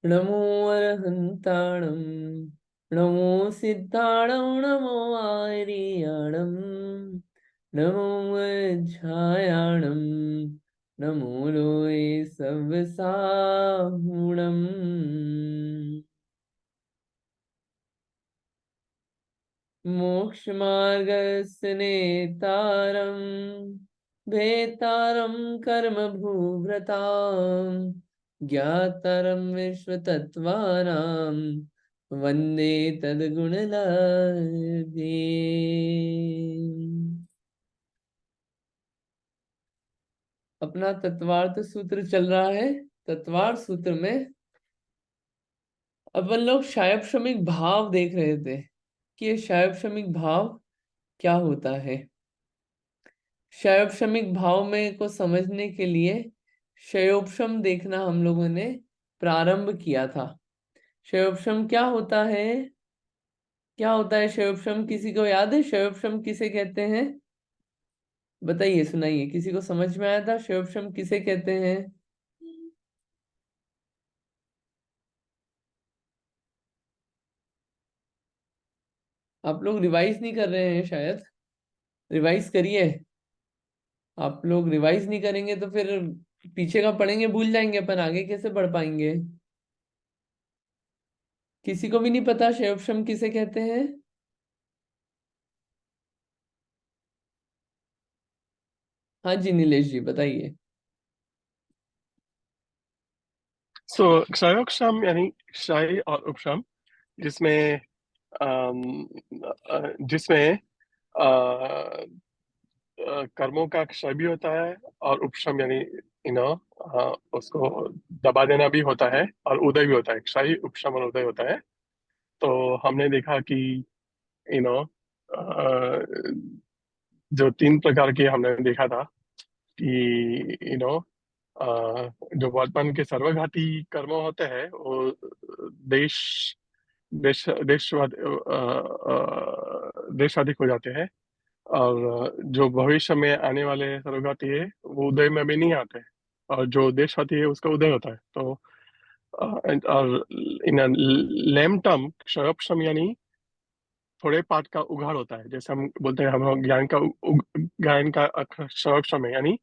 नमो अरहन्ताणं नमो सिद्धाणं नमो आर्याणं नमो वज्रायाणं नमो लोये सव्यसाहुणम्। मोक्षमार्गस्य नेतारं भेतारं कर्मभूभृतां ज्ञातारं विश्वतत्त्वानां वन्दे तद्गुणनदे। अपना तत्वार्थ सूत्र चल रहा है। तत्वार्थ सूत्र में अपन लोग शायब श्रमिक भाव देख रहे थे कि ये शायब श्रमिक भाव क्या होता है। शयोपशमिक भाव में को समझने के लिए शयोपशम देखना हम लोगों ने प्रारंभ किया था। शयोपशम क्या होता है? क्या होता है शयोपशम? किसी को याद है शयोपशम किसे कहते हैं? बताइए, सुनाइए। किसी को समझ में आया था शयोपशम किसे कहते हैं? आप लोग रिवाइज नहीं कर रहे हैं शायद। रिवाइज करिए। आप लोग रिवाइज नहीं करेंगे तो फिर पीछे का पढ़ेंगे भूल जाएंगे, अपन आगे कैसे बढ़ पाएंगे? किसी को भी नहीं पता शयोपशम किसे कहते हैं? हाँ जी नीलेश जी बताइए। सो क्षयोक्षम यानी क्षय और उपशम, जिसमें जिसमें कर्मों का क्षय भी होता है और उपशम यानी उसको दबा देना भी होता है और उदय भी होता है। क्षय, उपशम और उदय होता है। तो हमने देखा कि यू नो जो तीन प्रकार के हमने देखा था कि जो वर्तमान के सर्वघाती कर्म होते हैं वो देश देश देशाधिक हो जाते हैं। और जो भविष्य में आने वाले सर्वघाती है वो उदय में भी नहीं आते। और जो देशवाती है उसका उदय होता है। तो और इन लेम टर्म क्षयोपशम यानी थोड़े पाठ का उघाड़ होता है। जैसे हम बोलते हैं हम लोग ज्ञान का क्षयोपशम है, यानी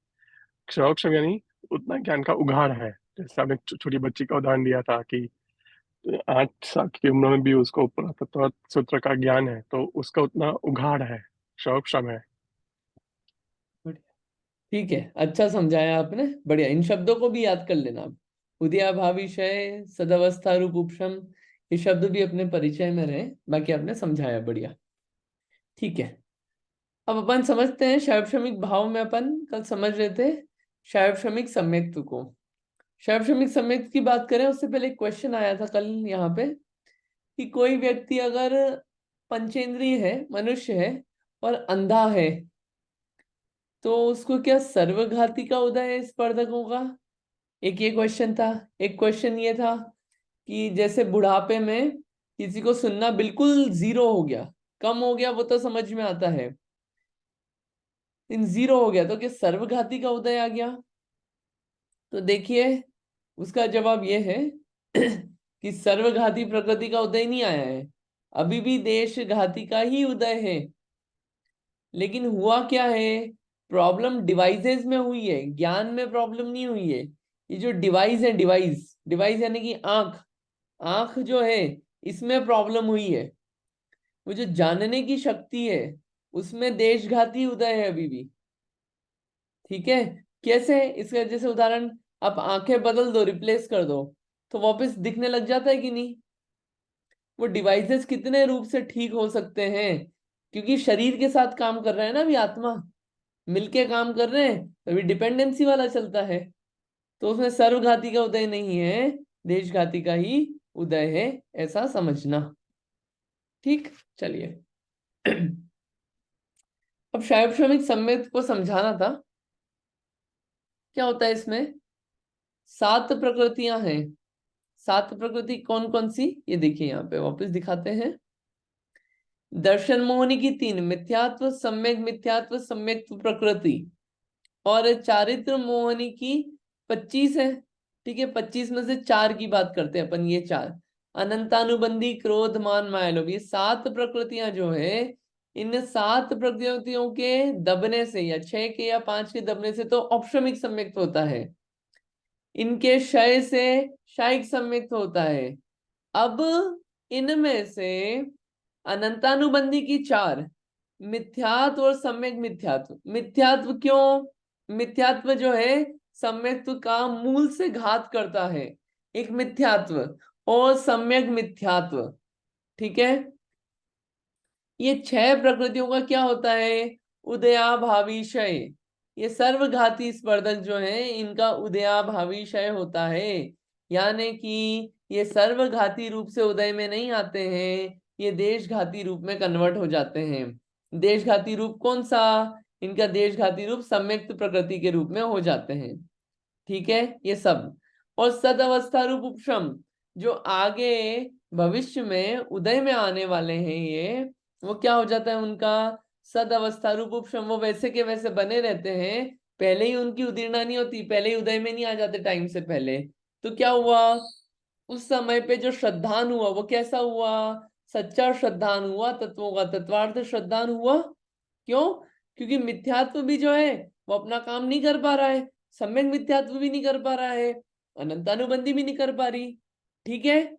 क्षयोपशम यानी उतना ज्ञान का उघाड़ है। जैसे आपने छोटी बच्ची का उदाहरण दिया था कि 8 साल की उम्र में भी उसको पुरातत्व सूत्र का ज्ञान है, तो उसका उतना उघाड़ है, क्षयोपशम है। ठीक है, अच्छा समझाया आपने, बढ़िया। इन शब्दों को भी याद कर लेना आप। उदयाभाविशय, सदवस्था रूप उपशम, ये शब्द भी अपने परिचय में रहे। बाकी आपने समझाया, बढ़िया। ठीक है, अब अपन समझते हैं शैवश्रमिक भाव में। अपन कल समझ रहे थे शैवश्रमिक सम्यक्त्व को। शैवश्रमिक सम्यक्त्व की बात करें उससे पहले एक क्वेश्चन आया था कल यहाँ पे कि कोई व्यक्ति अगर पंचेंद्रिय है, मनुष्य है और अंधा है, तो उसको क्या सर्वघाती का उदय स्पर्धकों का? एक ये क्वेश्चन था। एक क्वेश्चन ये था कि जैसे बुढ़ापे में किसी को सुनना बिल्कुल जीरो हो गया, कम हो गया, वो तो समझ में आता है, इन जीरो हो गया तो क्या सर्वघाती का उदय आ गया? तो देखिए, उसका जवाब ये है कि सर्वघाती प्रकृति का उदय नहीं आया है, अभी भी देश घाती का ही उदय है। लेकिन हुआ क्या है, प्रॉब्लम डिवाइसेस में हुई है, ज्ञान में प्रॉब्लम नहीं हुई है। ये जो डिवाइस है, डिवाइस डिवाइस यानी कि आंख, आंख जो है इसमें प्रॉब्लम हुई है। वो जो जानने की शक्ति है उसमें देशघाती उदय है अभी भी। ठीक है, कैसे? इसका जैसे उदाहरण, आप आंखें बदल दो, रिप्लेस कर दो, तो वापस दिखने लग जाता है कि नहीं? वो डिवाइसेस कितने रूप से ठीक हो सकते हैं, क्योंकि शरीर के साथ काम कर रहे हैं ना, अभी आत्मा मिलके काम कर रहे हैं, तभी डिपेंडेंसी वाला चलता है। तो उसमें सर्वघाती का उदय नहीं है, देशघाती का ही उदय है, ऐसा समझना। ठीक, चलिए। अब शैव श्रमिक सम्यक को समझाना था। क्या होता है इसमें? 7 प्रकृतियां हैं। 7 प्रकृति कौन कौन सी, ये देखिए यहाँ पे वापस दिखाते हैं। दर्शन मोहनी की 3, मिथ्यात्व, सम्यक प्रकृति। और चारित्र मोहनी की 25 है। ठीक है, 25 में से 4 की बात करते हैं अपन, ये 4 अनंतानुबंधी, क्रोध, मान, माया, लोभ, ये 7 प्रकृतियां जो है, इन 7 प्रकृतियों के दबने से या 6 के या 5 के दबने से तो औपशमिक सम्यक्त होता है, इनके क्षय से शायिक सम्यक्त होता है। अब इनमें से अनंतानुबंधी की 4, मिथ्यात्व और सम्यक मिथ्यात्व। मिथ्यात्व क्यों? मिथ्यात्व जो है सम्यक्त्व का मूल से घात करता है, एक मिथ्यात्व और सम्यक मिथ्यात्व। ठीक है, ये 6 प्रकृतियों का क्या होता है? उदयाभावी क्षय। ये सर्वघाती स्पर्धक जो है, इनका उदयाभावी क्षय होता है, यानी कि ये सर्वघाती रूप से उदय में नहीं आते हैं, ये देशघाती रूप में कन्वर्ट हो जाते हैं। देशघाती रूप कौन सा? इनका देशघाती रूप सम्यक्त प्रकृति के रूप में हो जाते हैं। ठीक है, ये सब। और सदअवस्था रूप उपशम, जो आगे भविष्य में उदय में आने वाले हैं, ये वो क्या हो जाता है उनका? सदअवस्था रूप उपशम। वो वैसे के वैसे बने रहते हैं, पहले ही उनकी उदीर्णा नहीं होती, पहले ही उदय में नहीं आ जाते टाइम से पहले। तो क्या हुआ उस समय पे? जो श्रद्धान हुआ वो कैसा हुआ? सच्चा श्रद्धान हुआ, तत्वों का तत्वार्थ श्रद्धान हुआ। क्यों? क्योंकि मिथ्यात्व भी जो है वो अपना काम नहीं कर पा रहा है, सम्यक मिथ्यात्व भी नहीं कर पा रहा है, अनंतानुबंधी भी नहीं कर पा रही। ठीक है,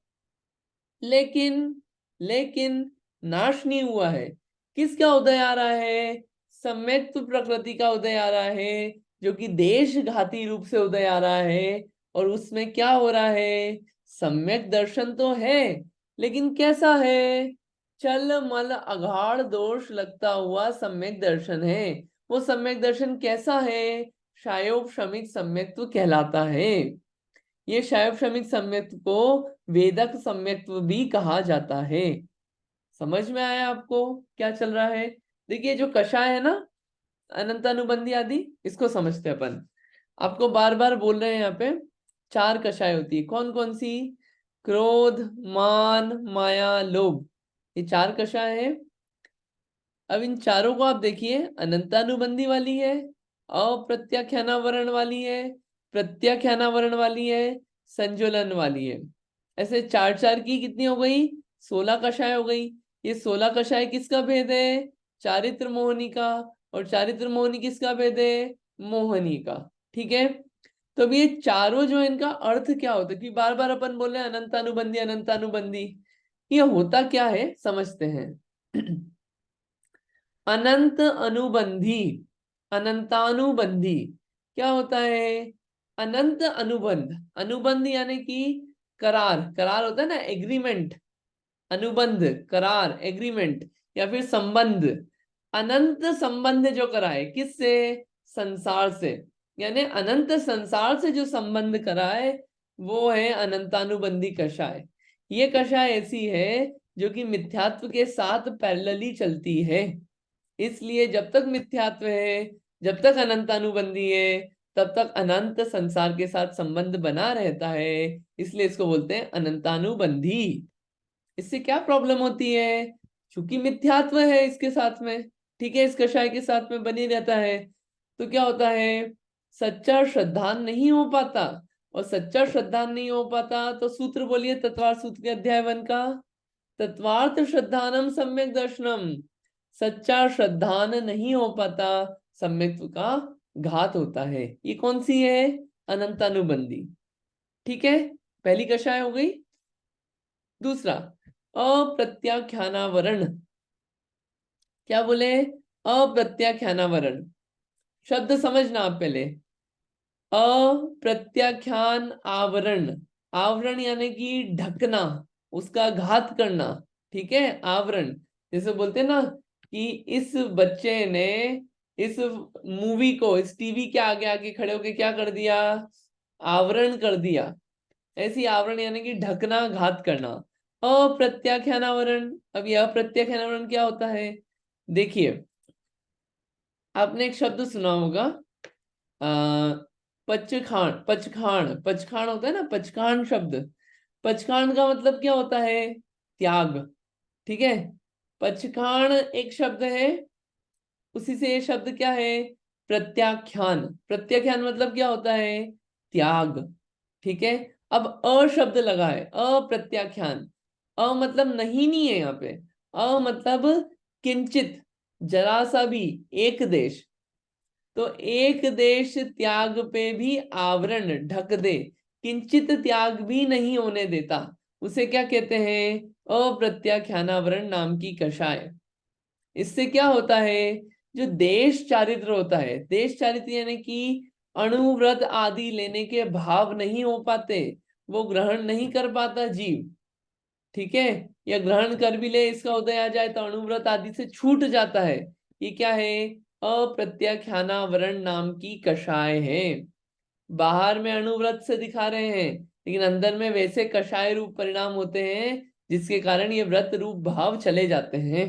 लेकिन लेकिन नाश नहीं हुआ है। किसका उदय आ रहा है? सम्यक्त प्रकृति का उदय आ रहा है, जो कि देश घाती रूप से उदय आ रहा है। और उसमें क्या हो रहा है? सम्यक दर्शन तो है, लेकिन कैसा है? चल मल अघाड़ दोष लगता हुआ सम्यक दर्शन है। वो सम्यक दर्शन कैसा है? शायोपशमिक सम्यक्त्व कहलाता है। ये शायोपशमिक सम्यक्त्व को वेदक सम्यक्त्व भी कहा जाता है। समझ में आया आपको क्या चल रहा है? देखिए, जो कषाय है ना, अनंतानुबंधी आदि, इसको समझते हैं अपन। आपको बार बार बोल रहे हैं यहाँ पे 4 कषाय होती है। कौन कौन सी? क्रोध, मान, माया, लोभ, ये 4 कषाय है। अब इन चारों को आप देखिए, अनंतानुबंधी वाली है, अप्रत्याख्यानावरण वाली है, प्रत्याख्यानावरण वाली है, संजुलन वाली है। ऐसे 4 4 की कितनी हो गई? 16 कषाय हो गई। ये 16 कषाय किसका भेद है? चारित्र मोहनी का। और चारित्र मोहनी किसका भेद है? मोहनी का। ठीक है, तो अब ये चारों जो है, इनका अर्थ क्या होता है? कि बार बार अपन बोल रहे हैं अनंतानुबंधी अनंतानुबंधी, ये होता क्या है समझते हैं। अनंत अनुबंधी, अनंतानुबंधी क्या होता है? अनंत अनुबंध, अनुबंध यानी कि करार, करार होता है ना, एग्रीमेंट। अनुबंध, करार, एग्रीमेंट या फिर संबंध। अनंत संबंध जो कराए, किससे? संसार से। यानी अनंत संसार से जो संबंध कराए, वो है अनंतानुबंधी कषाय। ये कषाय ऐसी है जो कि मिथ्यात्व के साथ पैरेलली चलती है। इसलिए जब तक मिथ्यात्व है, जब तक अनंतानुबंधी है, तब तक अनंत संसार के साथ संबंध बना रहता है। इसलिए इसको बोलते हैं अनंतानुबंधी। इससे क्या प्रॉब्लम होती है? चूंकि मिथ्यात्व है इसके साथ में, ठीक है, इस कषाय के साथ में बनी रहता है, तो क्या होता है? सच्चा श्रद्धान नहीं हो पाता। और सच्चा श्रद्धान नहीं हो पाता तो सूत्र बोलिए, तत्वार्थ सूत्र के अध्याय 1 का। तत्वार्थ श्रद्धानम सम्यक दर्शनम। सच्चा श्रद्धान नहीं हो पाता, सम्यक्त्व का घात होता है। ये कौन सी है? अनंतानुबंधी। ठीक है, पहली कषाय हो गई। दूसरा, अप्रत्याख्यानावरण। क्या बोले? अप्रत्याख्यानावरण। शब्द समझना आप पहले। अप्रत्याख्यान आवरण, आवरण यानी कि ढकना, उसका घात करना। ठीक है, आवरण। जैसे बोलते हैं ना कि इस बच्चे ने इस मूवी को इस टीवी के आगे आके खड़े होके क्या कर दिया? आवरण कर दिया। ऐसी आवरण यानी कि ढकना, घात करना। अप्रत्याख्यानावरण। अब यह अप्रत्याख्यानावरण क्या होता है? देखिए, आपने एक शब्द सुना होगा, पचखाण। पचखाण, पचखाण होता है ना, पचखाण शब्द। पचखाण का मतलब क्या होता है? त्याग। ठीक है, पचखाण एक शब्द है, उसी से ये शब्द क्या है? प्रत्याख्यान। प्रत्याख्यान मतलब क्या होता है? त्याग। ठीक है। अब अ शब्द लगा है, अप्रत्याख्यान। अ मतलब नहीं है यहाँ पे। अ मतलब किंचित, जरा सा भी, एक देश। तो एक देश त्याग पे भी आवरण ढक दे, किंचित त्याग भी नहीं होने देता, उसे क्या कहते हैं? अप्रत्याख्यानावरण नाम की कषाय। इससे क्या होता है? जो देश चारित्र होता है, देश चारित्र यानी कि अणुव्रत आदि लेने के भाव नहीं हो पाते, वो ग्रहण नहीं कर पाता जीव, ठीक है। या ग्रहण कर भी ले, इसका उदय आ जाए तो अणुव्रत आदि से छूट जाता है। ये क्या है? अप्रत्याख्यानावरण नाम की कषाय है। बाहर में अणुव्रत से दिखा रहे हैं, लेकिन अंदर में वैसे कषाय रूप परिणाम होते हैं जिसके कारण ये व्रत रूप भाव चले जाते हैं,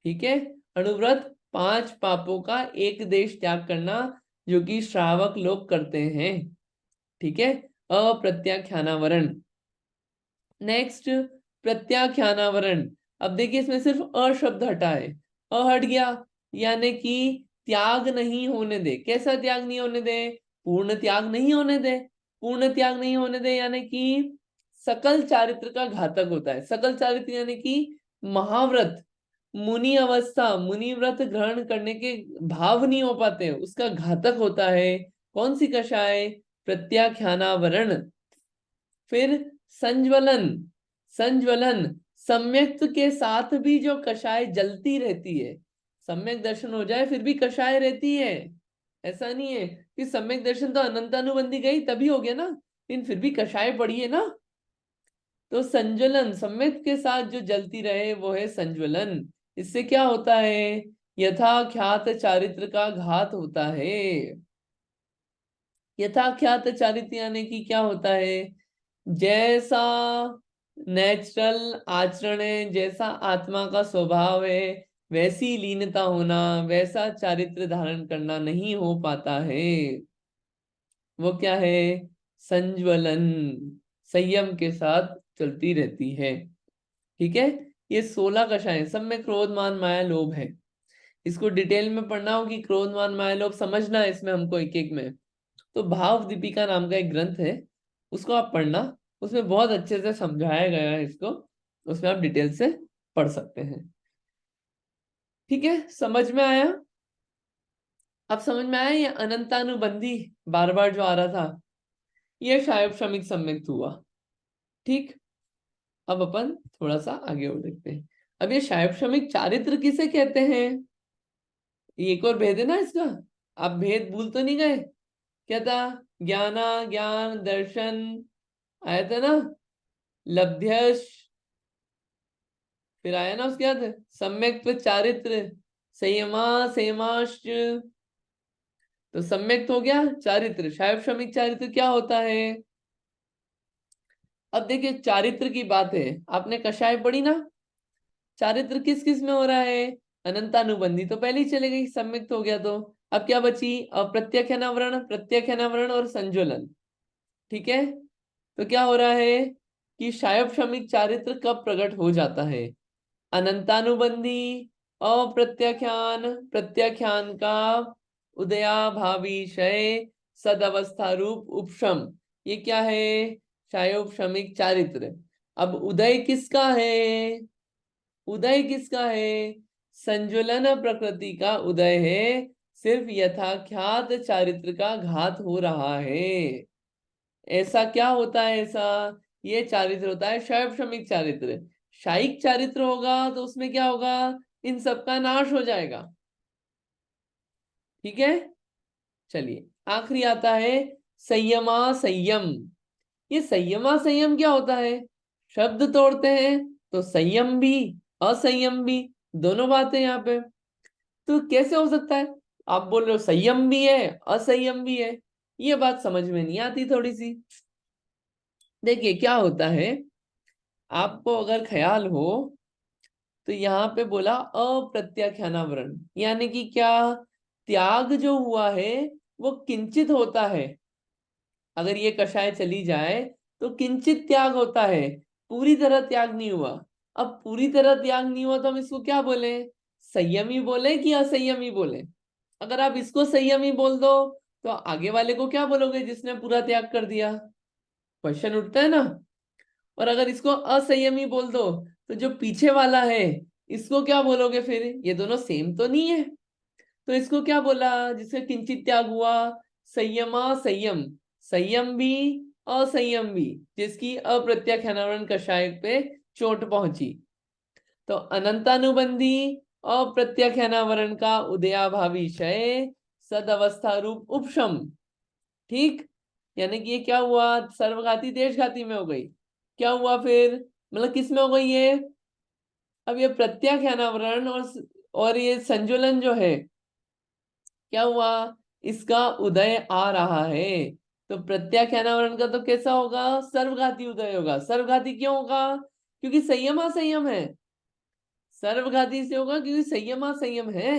ठीक है। अणुव्रत 5 पापों का एक देश त्याग करना, जो कि श्रावक लोग करते हैं, ठीक है। अप्रत्याख्यानावरण। नेक्स्ट, प्रत्याख्यानावरण। अब देखिए इसमें सिर्फ अ शब्द हटा है, अ हट गया, यानी कि त्याग नहीं होने दे। कैसा त्याग नहीं होने दे? पूर्ण त्याग नहीं होने दे। पूर्ण त्याग नहीं होने दे यानी कि सकल चारित्र का घातक होता है। सकल चारित्र यानी कि महाव्रत, मुनि अवस्था, मुनि व्रत ग्रहण करने के भाव नहीं हो पाते, उसका घातक होता है। कौन सी कषाय? प्रत्याख्यानावरण। फिर संज्वलन। संज्वलन, सम्यक्त के साथ भी जो कषाय जलती रहती है, सम्यक दर्शन हो जाए फिर भी कषाय रहती है। ऐसा नहीं है कि सम्यक दर्शन तो अनंतानुबंधी गई तभी हो गया ना, लेकिन फिर भी कषाय पड़ी है ना। तो संज्वलन, सम्यक के साथ जो जलती रहे वो है संज्वलन। इससे क्या होता है? यथा ख्यात चारित्र का घात होता है। यथाख्यात चारित्र यानी कि क्या होता है? जैसा नेचुरल आचरण है, जैसा आत्मा का स्वभाव है, वैसी लीनता होना, वैसा चारित्र धारण करना नहीं हो पाता है। वो क्या है? संज्वलन, संयम के साथ चलती रहती है, ठीक है। ये 16 कषाय सब में क्रोध मान माया लोभ है। इसको डिटेल में पढ़ना हो कि क्रोध मान माया लोभ समझना है इसमें हमको एक एक में, तो भाव दीपिका नाम का एक ग्रंथ है, उसको आप पढ़ना। उसमें बहुत अच्छे से समझाया गया है इसको, उसमें आप डिटेल से पढ़ सकते हैं, ठीक है। समझ में आया? अब समझ में आया ये अनंतानुबंधी बार बार जो आ रहा था, ये शायद श्रमिक सम्मिलित हुआ, ठीक। अब अपन थोड़ा सा आगे और देखते हैं। अब ये शायद श्रमिक चारित्र किसे कहते हैं? ये एक और भेद है ना इसका, आप भेद भूल तो नहीं गए? क्या था? ज्ञाना, ज्ञान, दर्शन, आया था ना, लब्ध्यश, फिर आया ना उसके बाद सम्यक चारित्र, संयमा, संयमाश्च। तो सम्यक तो हो गया चारित्र, शायद श्रमिक चारित्र क्या होता है? अब देखिए चारित्र की बात है, आपने कषाय पढ़ी ना, चारित्र किस किस में हो रहा है? अनंतानुबंधी तो पहले ही चले गई, सम्यक तो हो गया। तो अब क्या बची? अप्रत्याख्यानावरण, प्रत्याख्यानावरण और संज्वलन, ठीक है। तो क्या हो रहा है कि शायब श्रमिक चारित्र कब प्रकट हो जाता है? अनंतानुबंधी, अप्रत्याख्यान, प्रत्याख्यान का उदयाभावी क्षय, सदअवस्था रूप उपशम, ये क्या है? क्षायोपशमिक चारित्र। अब उदय किसका है? उदय किसका है? संज्वलन प्रकृति का उदय है, सिर्फ यथाख्यात चारित्र का घात हो रहा है। ऐसा क्या होता है ऐसा? ये चारित्र होता है शैव श्रमिक चारित्र। शायिक चारित्र होगा तो उसमें क्या होगा? इन सबका नाश हो जाएगा, ठीक है। चलिए आखिरी आता है संयमा संयम। ये संयमा संयम क्या होता है? शब्द तोड़ते हैं तो संयम भी असंयम भी, दोनों बातें यहाँ पे। तो कैसे हो सकता है? आप बोल रहे हो संयम भी है असंयम भी है, ये बात समझ में नहीं आती थोड़ी सी। देखिए क्या होता है, आपको अगर ख्याल हो तो यहाँ पे बोला अप्रत्याख्यानावरण, यानी कि क्या? त्याग जो हुआ है वो किंचित होता है। अगर ये कषाय चली जाए तो किंचित त्याग होता है, पूरी तरह त्याग नहीं हुआ। अब पूरी तरह त्याग नहीं हुआ तो हम इसको क्या बोले? संयमी बोले कि असंयमी बोले? अगर आप इसको संयमी बोल दो तो आगे वाले को क्या बोलोगे जिसने पूरा त्याग कर दिया? क्वेश्चन उठता है ना। और अगर इसको असंयमी बोल दो तो जो पीछे वाला है इसको क्या बोलोगे फिर? ये दोनों सेम तो नहीं है। तो इसको क्या बोला जिसका किंचित त्याग हुआ? संयमा संयम। संयम भी असंयम भी, जिसकी अप्रत्याख्यानावरण कषाय पे चोट पहुंची। तो अनंतानुबंधी अप्रत्याख्यानावरण का उदयाभावी क्षय सदअवस्था रूप उपशम। ठीक, यानी कि ये क्या हुआ? सर्वघाती देशघाती में हो गई। क्या हुआ फिर? मतलब किस में हो गई ये? अब ये प्रत्याख्यानावरण और ये संजुलन जो है, क्या हुआ? इसका उदय आ रहा है। तो प्रत्याख्यानावरण का तो कैसा होगा? सर्वघाती उदय होगा। सर्वघाती क्यों होगा? क्योंकि संयम असंयम है। सर्वघाती से होगा क्योंकि संयम असंयम है।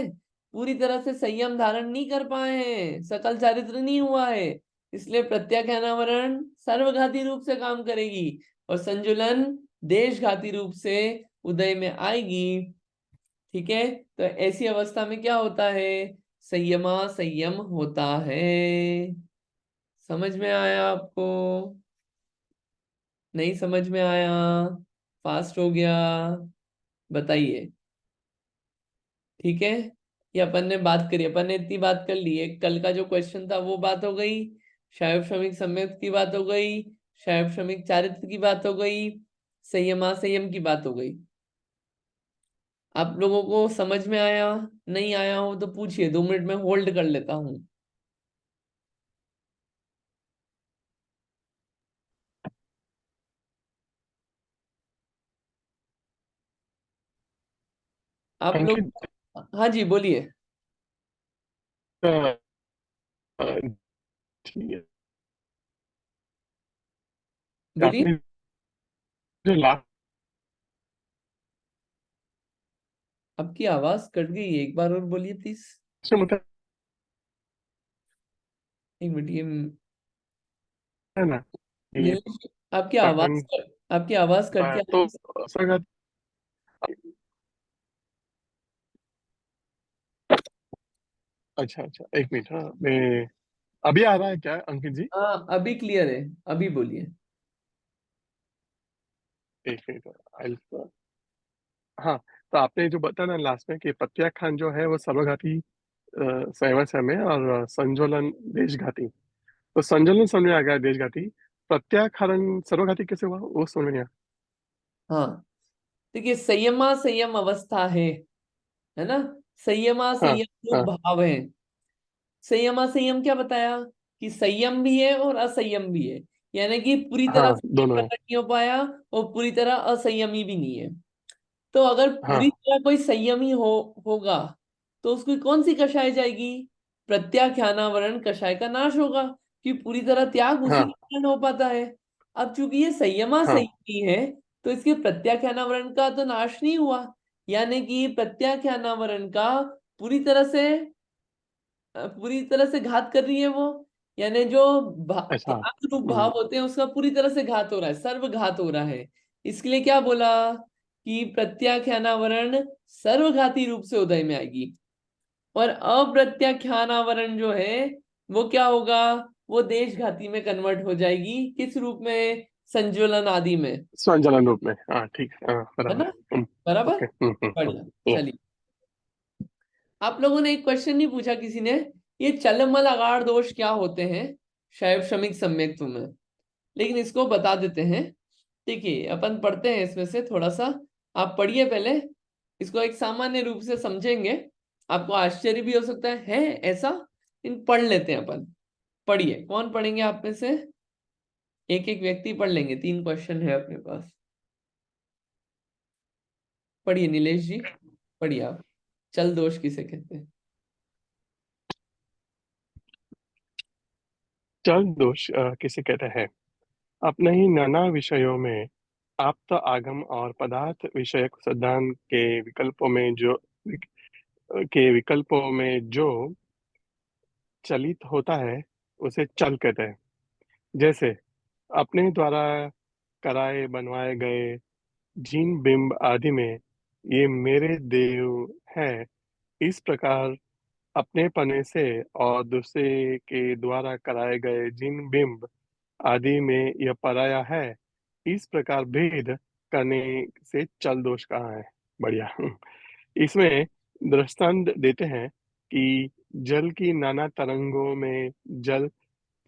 पूरी तरह से संयम धारण नहीं कर पाए हैं, सकल चारित्र नहीं हुआ है। इसलिए प्रत्याख्यानावरण सर्वघाती रूप से काम करेगी और संजुलन देशघाती रूप से उदय में आएगी। ठीक है, तो ऐसी अवस्था में क्या होता है? संयमा संयम होता है। समझ में आया आपको? नहीं समझ में आया? फास्ट हो गया? बताइए। ठीक है, ये अपन ने बात करी, अपन ने इतनी बात कर ली है। कल का जो क्वेश्चन था वो बात हो गई, शायब श्रमिक सम्यक की बात हो गई, शायब श्रमिक चारित्र की बात हो गई, संयमा संयम की बात हो गई। आप लोगों को समझ में आया? नहीं आया हो तो पूछिए, 2 मिनट में होल्ड कर लेता हूँ। आप लोग। अंकित, हाँ जी, बोलिए। अ, अ, ठीक है। बोलिए। आपने जो लास्ट आपकी आवाज कट गई है, एक बार और बोलिए प्लीज। में बताया एक मिनट, ये है ना, ये नीलेश, आपकी पाखंड आपकी आवाज कट के आ तो रही सगा। अच्छा अच्छा, एक मिनट। हाँ, मैं अभी आ रहा है क्या अंकित जी? है। हाँ, अभी क्लियर है। अभी बोलिए। एक मिनट। हाँ, तो आपने जो बताया ना लास्ट में कि प्रत्याख्यान जो है वो सर्वघाती संवत्सर में और संजोलन देशघाती। तो संजोलन समझ में आ गया, देशघाती। प्रत्याख्यान सर्वघाती कैसे हुआ वो समझ में नहीं आया। हाँ, देखिए, संयमा संयम अवस्था है ना। संयमा हाँ संयम जो हाँ भाव है। संयमा संयम क्या बताया? कि संयम भी है और असंयम भी है। यानी कि पूरी तरह हाँ, संयम दोनों है। प्रकट नहीं हो पाया और पूरी तरह असंयमी भी नहीं है। तो अगर पूरी हाँ तरह कोई संयमी होगा तो उसकी कौन सी कषाय जाएगी? प्रत्याख्यानावरण कषाय का नाश होगा, कि पूरी तरह त्याग उसी हाँ के कारण हो पाता है। अब चूंकि ये संयमा हाँ संयमी है तो इसके प्रत्याख्यानावरण का तो नाश नहीं हुआ। यानी कि प्रत्याख्यानावरण का पूरी तरह से पूरी तरह से घात कर रही है वो। यानी जो अच्छा। त्याग रूप भाव होते हैं उसका पूरी तरह से घात हो रहा है, सर्वघात हो रहा है। इसके लिए क्या बोला? कि प्रत्याख्यानावरण सर्वघाती रूप से उदय में आएगी। और अप्रत्याख्यानावरण जो है वो क्या होगा? वो देशघाती में कन्वर्ट हो जाएगी। किस रूप में? संजुलन आदि में। स्वयं रूप में, हाँ ठीक है, हाँ है बराबर। ना? बराबर। ओके। बढ़िया। ये चलिए, आप लोगों ने एक क्वेश्चन नहीं पूछा किसी ने, ये चलमल अगाड़ दोष क्या होते हैं शैव श्रमिक सम्यक्त्व में? लेकिन इसको बता देते हैं। देखिए, अपन पढ़ते हैं इसमें से थोड़ा सा। आप पढ़िए पहले, इसको एक सामान्य रूप से समझेंगे। आपको आश्चर्य भी हो सकता है ऐसा? इन पढ़ लेते हैं अपन। पढ़िए, कौन पढ़ेंगे आप में से? एक एक व्यक्ति पढ़ लेंगे, 3 क्वेश्चन है अपने पास। पढ़िए नीलेश जी, पढ़िए आप। चल दोष किसे कहते हैं? चल दोष किसे कहते हैं? अपने ही नाना विषयों में आप्त आगम और पदार्थ विषयक सिद्धांत के विकल्पों में जो चलित होता है उसे चल कहते हैं। जैसे अपने द्वारा कराए बनवाए गए जिन बिंब आदि में ये मेरे देव हैं, इस प्रकार अपने पने से और दूसरे के द्वारा कराए गए जिन बिंब आदि में यह पराया है, इस प्रकार भेद करने से चल दोष कहाँ है। बढ़िया। इसमें दृष्टांत देते हैं कि जल की नाना तरंगों में जल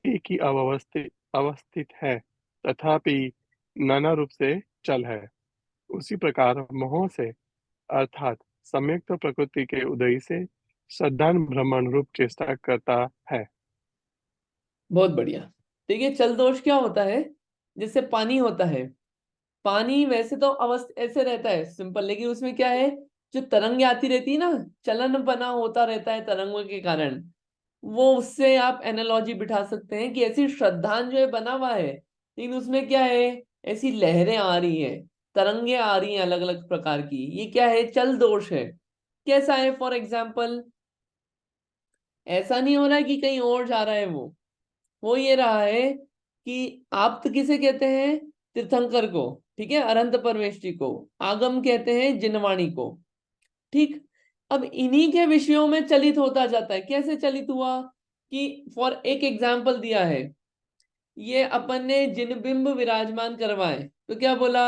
एक ही अवस्थित अवस्थित है, तथापि नाना रूप से चल है। उसी प्रकार मोह से अर्थात सम्यक्त प्रकृति के उदय से सद्दान भ्रमण रूप चेष्टा करता है। बहुत बढ़िया। देखिए चल दोष क्या होता है, जैसे पानी होता है, पानी वैसे तो अवस्था ऐसे रहता है सिंपल, लेकिन उसमें क्या है, जो तरंगे आती रहती है ना, चलन बना होता रहता है तरंगों के कारण, वो उससे आप एनालॉजी बिठा सकते हैं कि ऐसी श्रद्धान जो है बना हुआ है, लेकिन उसमें क्या है, ऐसी लहरें आ रही हैं, तरंगे आ रही हैं अलग अलग प्रकार की, ये क्या है, चल दोष है। कैसा है, फॉर एग्जाम्पल, ऐसा नहीं हो रहा है कि कहीं और जा रहा है, वो ये रहा है कि आप तो किसे कहते हैं, तीर्थंकर को, ठीक है, अरंत परमेष्टि को, आगम कहते हैं जिनवाणी को, ठीक। अब इन्हीं के विषयों में चलित होता जाता है। कैसे चलित हुआ कि फॉर एक एग्जाम्पल दिया है, ये अपन ने जिन बिंब विराजमान करवाए, तो क्या बोला,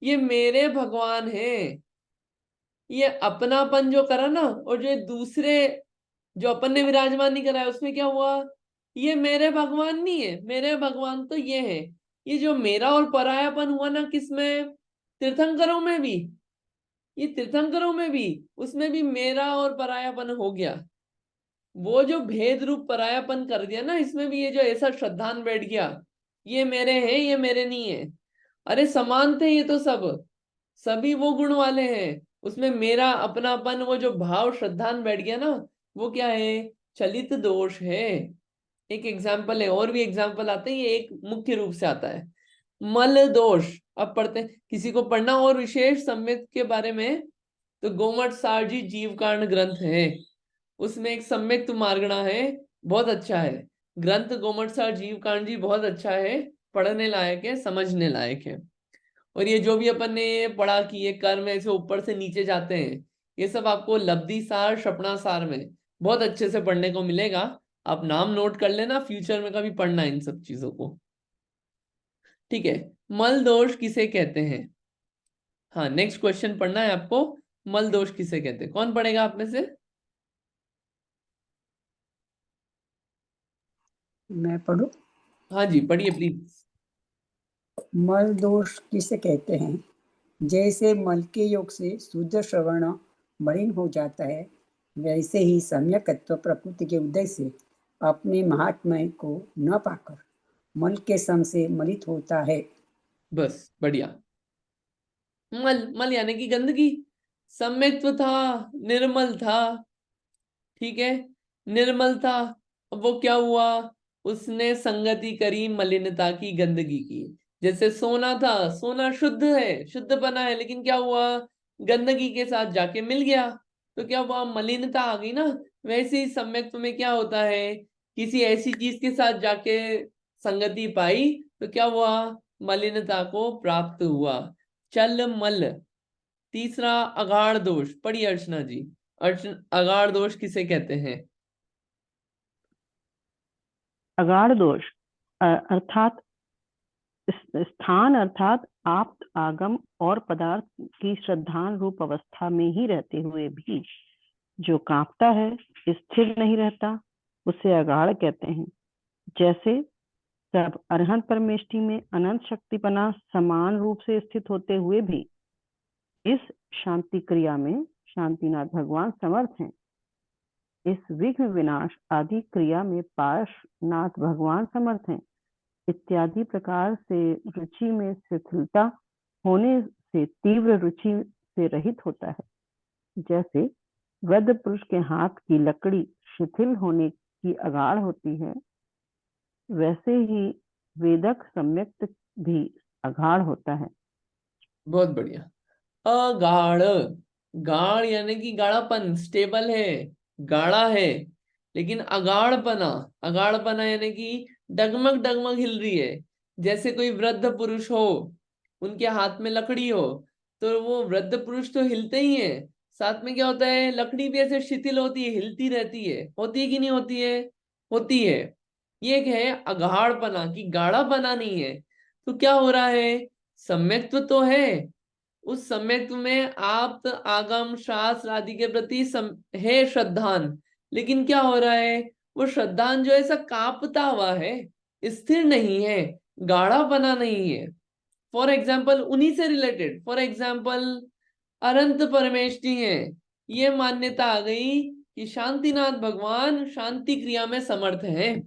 ये मेरे भगवान हैं। ये अपनापन जो करा ना, और जो दूसरे जो अपन ने विराजमान नहीं कराया, उसमें क्या हुआ, ये मेरे भगवान नहीं है, मेरे भगवान तो ये है। ये जो मेरा और परायापन हुआ ना, किसमें, तीर्थंकरों में भी, ये तीर्थंकरों में भी, उसमें भी मेरा और परायापन हो गया। वो जो भेद रूप परायापन कर दिया ना, इसमें भी ये जो ऐसा श्रद्धान बैठ गया, ये मेरे हैं, ये मेरे नहीं है। अरे समान थे ये तो सब, सभी वो गुण वाले हैं, उसमें मेरा अपनापन, वो जो भाव श्रद्धान बैठ गया ना, वो क्या है, चलित दोष है। एक एग्जाम्पल है, और भी एग्जाम्पल आते हैं, ये एक मुख्य रूप से आता है, मल दोष। अब पढ़ते हैं, किसी को पढ़ना और विशेष सम्यक के बारे में, तो गोमट सारजी जीव कारण ग्रंथ है, उसमें एक सम्यक मार्गणा है, बहुत अच्छा है ग्रंथ, गोमट सार जीव कांड जी, बहुत अच्छा है, पढ़ने लायक है, समझने लायक है। और ये जो भी अपन ने पढ़ा कि ये कर्म ऐसे ऊपर से नीचे जाते हैं, ये सब आपको लब्धि सार शपना सार में बहुत अच्छे से पढ़ने को मिलेगा। आप नाम नोट कर लेना, फ्यूचर में कभी पढ़ना इन सब चीजों को, ठीक है। मल दोष किसे कहते हैं, हाँ नेक्स्ट क्वेश्चन पढ़ना है आपको, मल दोष किसे कहते हैं, कौन पढ़ेगा आप में से। मैं पढ़ूं? हाँ जी पढ़िए प्लीज। मल दोष किसे कहते हैं? जैसे मल के योग से शुद्ध श्रवण मलिन हो जाता है, वैसे ही सम्यकत्व प्रकृति के उदय से अपने महात्म्य को न पाकर मल के सम से मलित होता है। बस बढ़िया। मल, मल यानी कि गंदगी, सम्यक्त्व था, निर्मल था, ठीक है, निर्मल था। अब वो क्या हुआ, उसने संगति करी मलिनता की, गंदगी की। जैसे सोना था, सोना शुद्ध है, शुद्ध बना है, लेकिन क्या हुआ, गंदगी के साथ जाके मिल गया, तो क्या हुआ, मलिनता आ गई ना। वैसे ही सम्यक्त्व में क्या होता है, किसी ऐसी चीज के साथ जाके संगति पाई, तो क्या हुआ, मलिनता को प्राप्त हुआ। चल मल। तीसरा अगाढ़ दोष, पढ़िए अर्चना जी। अर्चन, अगाढ़ दोष किसे कहते हैं। अगाढ़ दोष अर्थात स्थान अर्थात आप्त आगम और पदार्थ की श्रद्धान रूप अवस्था में ही रहते हुए भी जो कांपता है, स्थिर नहीं रहता, उसे अगाढ़ कहते हैं। जैसे सब अरहंत परमेष्टि में अनंत शक्तिपना समान रूप से स्थित होते हुए भी इस शांति क्रिया में शांतिनाथ भगवान समर्थ हैं। इस विघ्न विनाश आदि क्रिया में पार्श्वनाथ भगवान समर्थ हैं। इत्यादि प्रकार से रुचि में शिथिलता होने से तीव्र रुचि से रहित होता है। जैसे वृद्ध पुरुष के हाथ की लकड़ी शिथिल होने की अगाढ़ होती है, वैसे ही वेदक सम्यक्त भी अगाढ़ होता है। बहुत बढ़िया। अगाढ़, गाढ़ यानी कि गाढ़ापन, स्टेबल है, गाढ़ा है। लेकिन अगाढ़पना, अगाढ़पना यानी कि डगमग डगमग हिल रही है। जैसे कोई वृद्ध पुरुष हो, उनके हाथ में लकड़ी हो, तो वो वृद्ध पुरुष तो हिलते ही है, साथ में क्या होता है, लकड़ी भी ऐसे शिथिल होती है, हिलती रहती है, होती है कि नहीं होती है, होती है। ये एक है अगाढ़पना की गाढ़ापना नहीं है। तो क्या हो रहा है, सम्यक्त्व तो है, उस सम्यक्त्व में आप्त आगम शास्त्र आदि के प्रति है श्रद्धान, लेकिन क्या हो रहा है, वो श्रद्धान जो ऐसा कांपता हुआ है, स्थिर नहीं है, गाढ़ापना नहीं है। फॉर एग्जाम्पल उन्हीं से रिलेटेड, फॉर एग्जाम्पल अनंत परमेष्टि है, ये मान्यता आ गई कि शांतिनाथ भगवान शांति क्रिया में समर्थ है।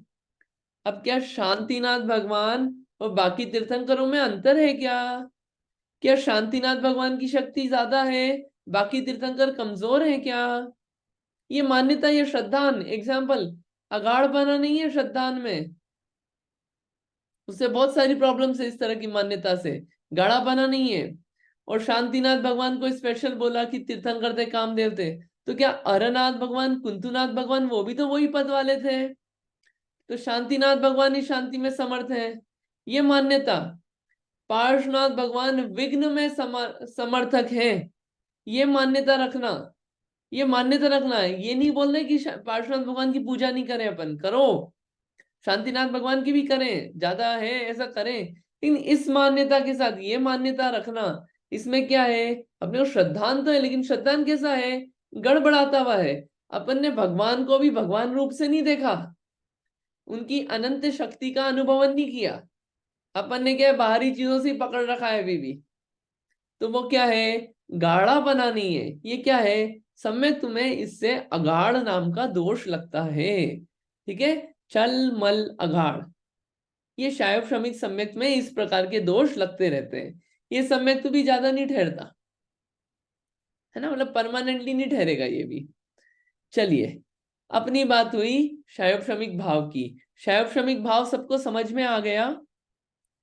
अब क्या शांतिनाथ भगवान और बाकी तीर्थंकरों में अंतर है क्या शांतिनाथ भगवान की शक्ति ज्यादा है, बाकी तीर्थंकर कमजोर है क्या? ये मान्यता, ये श्रद्धान एग्जाम्पल, अगाढ़पना नहीं है श्रद्धान में, उससे बहुत सारी प्रॉब्लम्स है इस तरह की मान्यता से, गाढ़ापना नहीं है। और शांतिनाथ भगवान को स्पेशल बोला कि तीर्थंकर थे, कामदेव थे, तो क्या अरनाथ भगवान कुंतुनाथ भगवान वो भी तो वही पद वाले थे? तो शांतिनाथ भगवान ही शांति में समर्थ है, ये मान्यता। पार्श्वनाथ भगवान विघ्न में समर्थक है, ये मान्यता रखना, ये मान्यता रखना है। ये नहीं बोल रहे कि पार्श्वनाथ भगवान की पूजा नहीं करें, अपन करो, शांतिनाथ भगवान की भी करें, ज्यादा है ऐसा करें, लेकिन इस मान्यता के साथ ये मान्यता रखना, इसमें क्या है, अपने को श्रद्धान तो है, लेकिन श्रद्धान कैसा है, गड़बड़ाता हुआ है। अपन ने भगवान को भी भगवान रूप से नहीं देखा, उनकी अनंत शक्ति का अनुभव नहीं किया, अपन ने क्या है, बाहरी चीजों से ही पकड़ रखा है अभी भी। तो वो क्या है, गाढ़ापना नहीं है, ये क्या है, सम्यक तुम्हें इससे अगाढ़ नाम का दोष लगता है। ठीक है, चल मल अगाढ़, ये शायव श्रमिक सम्यक में इस प्रकार के दोष लगते रहते हैं। ये सम्यक तो भी ज्यादा नहीं ठहरता है ना, मतलब परमानेंटली नहीं ठहरेगा ये भी। चलिए, अपनी बात हुई शायव श्रमिक भाव की। शायव श्रमिक भाव सबको समझ में आ गया,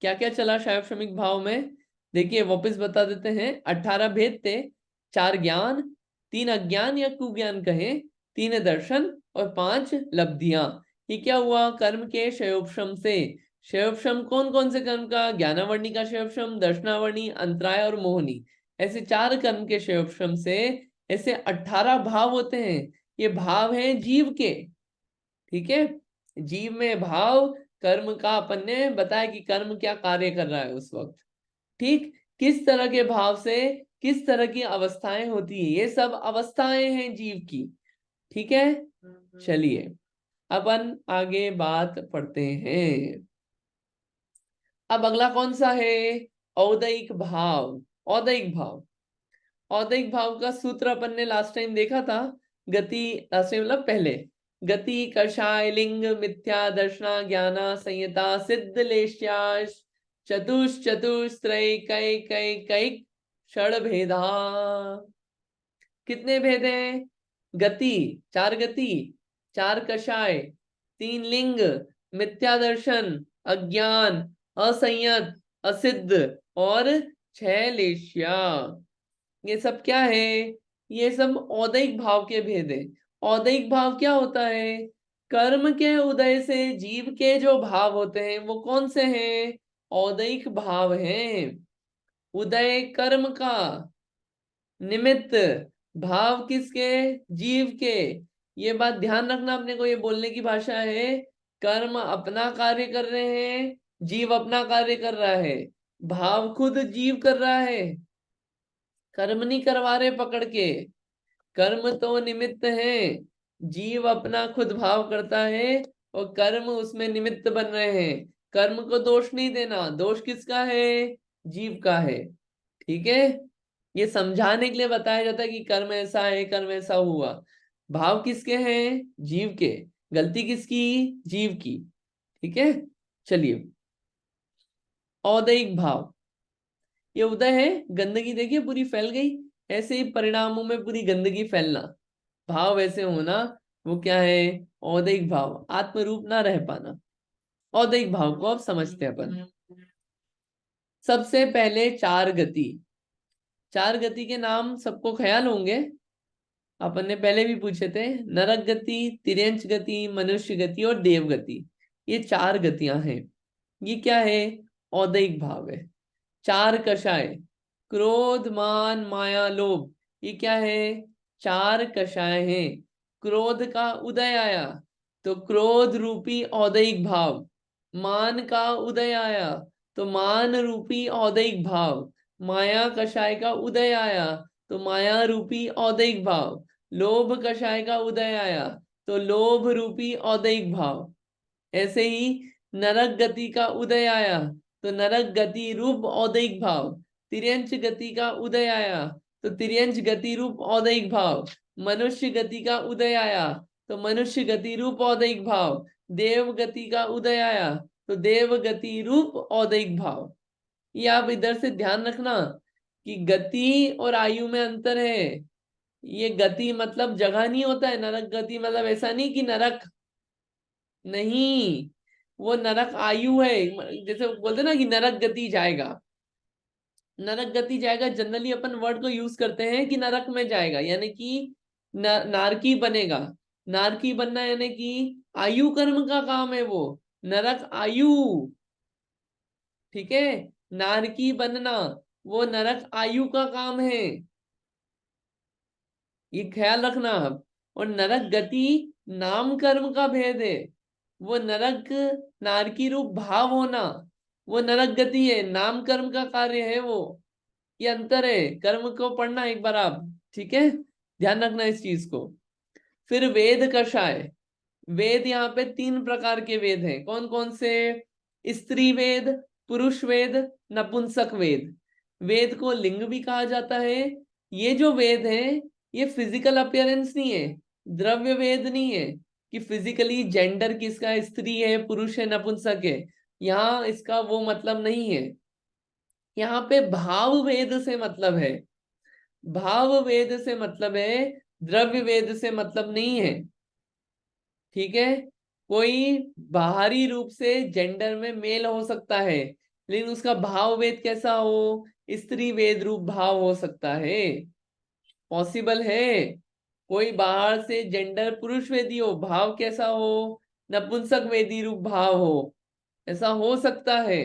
क्या क्या चला शायव श्रमिक भाव में? देखिए वापस बता देते हैं, 18 भेद थे, 4 ज्ञान, 3 अज्ञान या कुज्ञान कहे, 3 दर्शन और 5 लब्धियां। ये क्या हुआ, कर्म के शयोपशम से। शयोपशम कौन कौन से कर्म का, ज्ञानावर्णी का शयोपशम, दर्शनावर्णी, अंतराय और मोहनी, ऐसे 4 कर्म के शयोपशम से ऐसे 18 भाव होते हैं। ये भाव हैं जीव के, ठीक है, जीव में भाव कर्म का अपन ने बताया कि कर्म क्या कार्य कर रहा है उस वक्त, ठीक, किस तरह के भाव से किस तरह की अवस्थाएं होती है, ये सब अवस्थाएं हैं जीव की। ठीक है, चलिए अपन आगे बात पढ़ते हैं। अब अगला कौन सा है, औदयिक भाव। औदयिक भाव, औदयिक भाव का सूत्र अपन ने लास्ट टाइम देखा था, गति, लास्ट टाइम मतलब पहले, गति कषाय लिंग मिथ्या दर्शना ज्ञाना संयता सिद्ध लेश्याश चतुश्चतुस्त्रैकैकैकैक षड भेदा। कितने भेद हैं, गति 4 गति, 4 कषाय, 3 लिंग, मिथ्या दर्शन, अज्ञान, असंयत, असिद्ध और 6 लेश्या। ये सब क्या है, ये सब औदयिक भाव के भेद है। औदयिक भाव क्या होता है, कर्म के उदय से जीव के जो भाव होते हैं वो कौन से हैं, औदयिक भाव हैं। उदय कर्म का, निमित्त भाव किसके, जीव के। ये बात ध्यान रखना, अपने को ये बोलने की भाषा है, कर्म अपना कार्य कर रहे हैं, जीव अपना कार्य कर रहा है, भाव खुद जीव कर रहा है, कर्म नहीं करवा रहे पकड़ के, कर्म तो निमित्त है, जीव अपना खुद भाव करता है और कर्म उसमें निमित्त बन रहे हैं। कर्म को दोष नहीं देना, दोष किसका है, जीव का है। ठीक है, ये समझाने के लिए बताया जाता है कि कर्म ऐसा है, कर्म ऐसा हुआ। भाव किसके हैं, जीव के, गलती किसकी, जीव की। ठीक है, चलिए, औदयिक भाव, ये उदय है, गंदगी देखिए पूरी फैल गई, ऐसे ही परिणामों में पूरी गंदगी फैलना, भाव ऐसे होना, वो क्या है, औदयिक भाव, आत्मरूप ना रह पाना। औदयिक भाव को अब समझते हैं अपन। सबसे पहले 4 गति, 4 गति के नाम सबको ख्याल होंगे, अपन ने पहले भी पूछे थे, नरक गति, तिर्यंच गति, मनुष्य गति और देव गति, ये 4 गतियां हैं। ये क्या है, औदयिक भाव है। 4 कषाय, क्रोध मान माया लोभ, ये क्या है, 4 कषाय हैं। क्रोध का उदय आया, तो क्रोध रूपी औदयिक भाव। मान का उदय आया तो मान रूपी औदयिक भाव। माया कषाय का उदय आया तो माया रूपी औदयिक भाव। लोभ कषाय का उदय आया तो लोभ रूपी औदयिक भाव। ऐसे ही नरक गति का उदय आया तो नरक गति रूप औदयिक भाव। तिर्यंच गति का उदय आया तो तिर्यंच गति रूप औदयिक भाव। मनुष्य गति का उदय आया तो मनुष्य गति रूप औदयिक भाव। देव गति का उदय आया तो देव गति रूप औदयिक भाव। ये आप इधर से ध्यान रखना कि गति और आयु में अंतर है। ये गति मतलब जगह नहीं होता है, नरक गति मतलब ऐसा नहीं कि नरक नहीं, वो नरक आयु है। जैसे बोलते ना कि नरक गति जाएगा, नरक गति जाएगा जनरली अपन वर्ड को यूज करते हैं कि नरक में जाएगा, यानी कि नारकी बनेगा। नारकी बनना यानी कि आयु कर्म का काम है वो, नरक आयु। ठीक है, नारकी बनना वो नरक आयु का काम है, ये ख्याल रखना आप। और नरक गति नाम कर्म का भेद है। वो नरक नारकी रूप भाव होना वो नरक गति है, नाम कर्म का कार्य है वो। ये अंतर है, कर्म को पढ़ना एक बार आप, ठीक है, ध्यान रखना इस चीज को। फिर वेद कषाय। वेद यहाँ पे 3 प्रकार के वेद हैं। कौन कौन से? स्त्री वेद, पुरुष वेद, नपुंसक वेद। वेद को लिंग भी कहा जाता है। ये जो वेद है ये फिजिकल अपीयरेंस नहीं है, द्रव्य वेद नहीं है कि फिजिकली जेंडर किसका स्त्री है पुरुष है नपुंसक है, यहाँ इसका वो मतलब नहीं है। यहाँ पे भाव वेद से मतलब है, भाव वेद से मतलब है, द्रव्य वेद से मतलब नहीं है। ठीक है, कोई बाहरी रूप से जेंडर में मेल हो सकता है लेकिन उसका भाव वेद कैसा हो? स्त्री वेद रूप भाव हो सकता है, पॉसिबल है। कोई बाहर से जेंडर पुरुष वेदी हो, भाव कैसा हो? नपुंसक वेदी रूप भाव हो, ऐसा हो सकता है।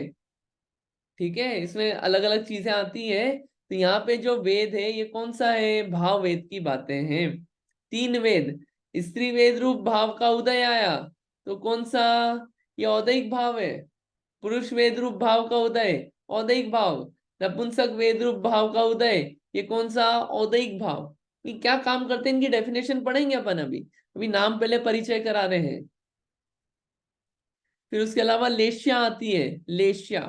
ठीक है, इसमें अलग अलग चीजें आती है। तो यहाँ पे जो वेद है ये कौन सा है? भाव वेद की बातें हैं। 3 वेद, स्त्री वेद रूप भाव का उदय आया तो कौन सा? ये औदयिक भाव है। पुरुष वेद रूप भाव का उदय औदयिक भाव। नपुंसक वेद रूप भाव का उदय ये कौन सा? औदयिक भाव। ये क्या काम करते हैं इनकी डेफिनेशन पढ़ेंगे अपन अभी, अभी नाम पहले परिचय करा रहे हैं। फिर उसके अलावा लेश्या आती है, लेश्या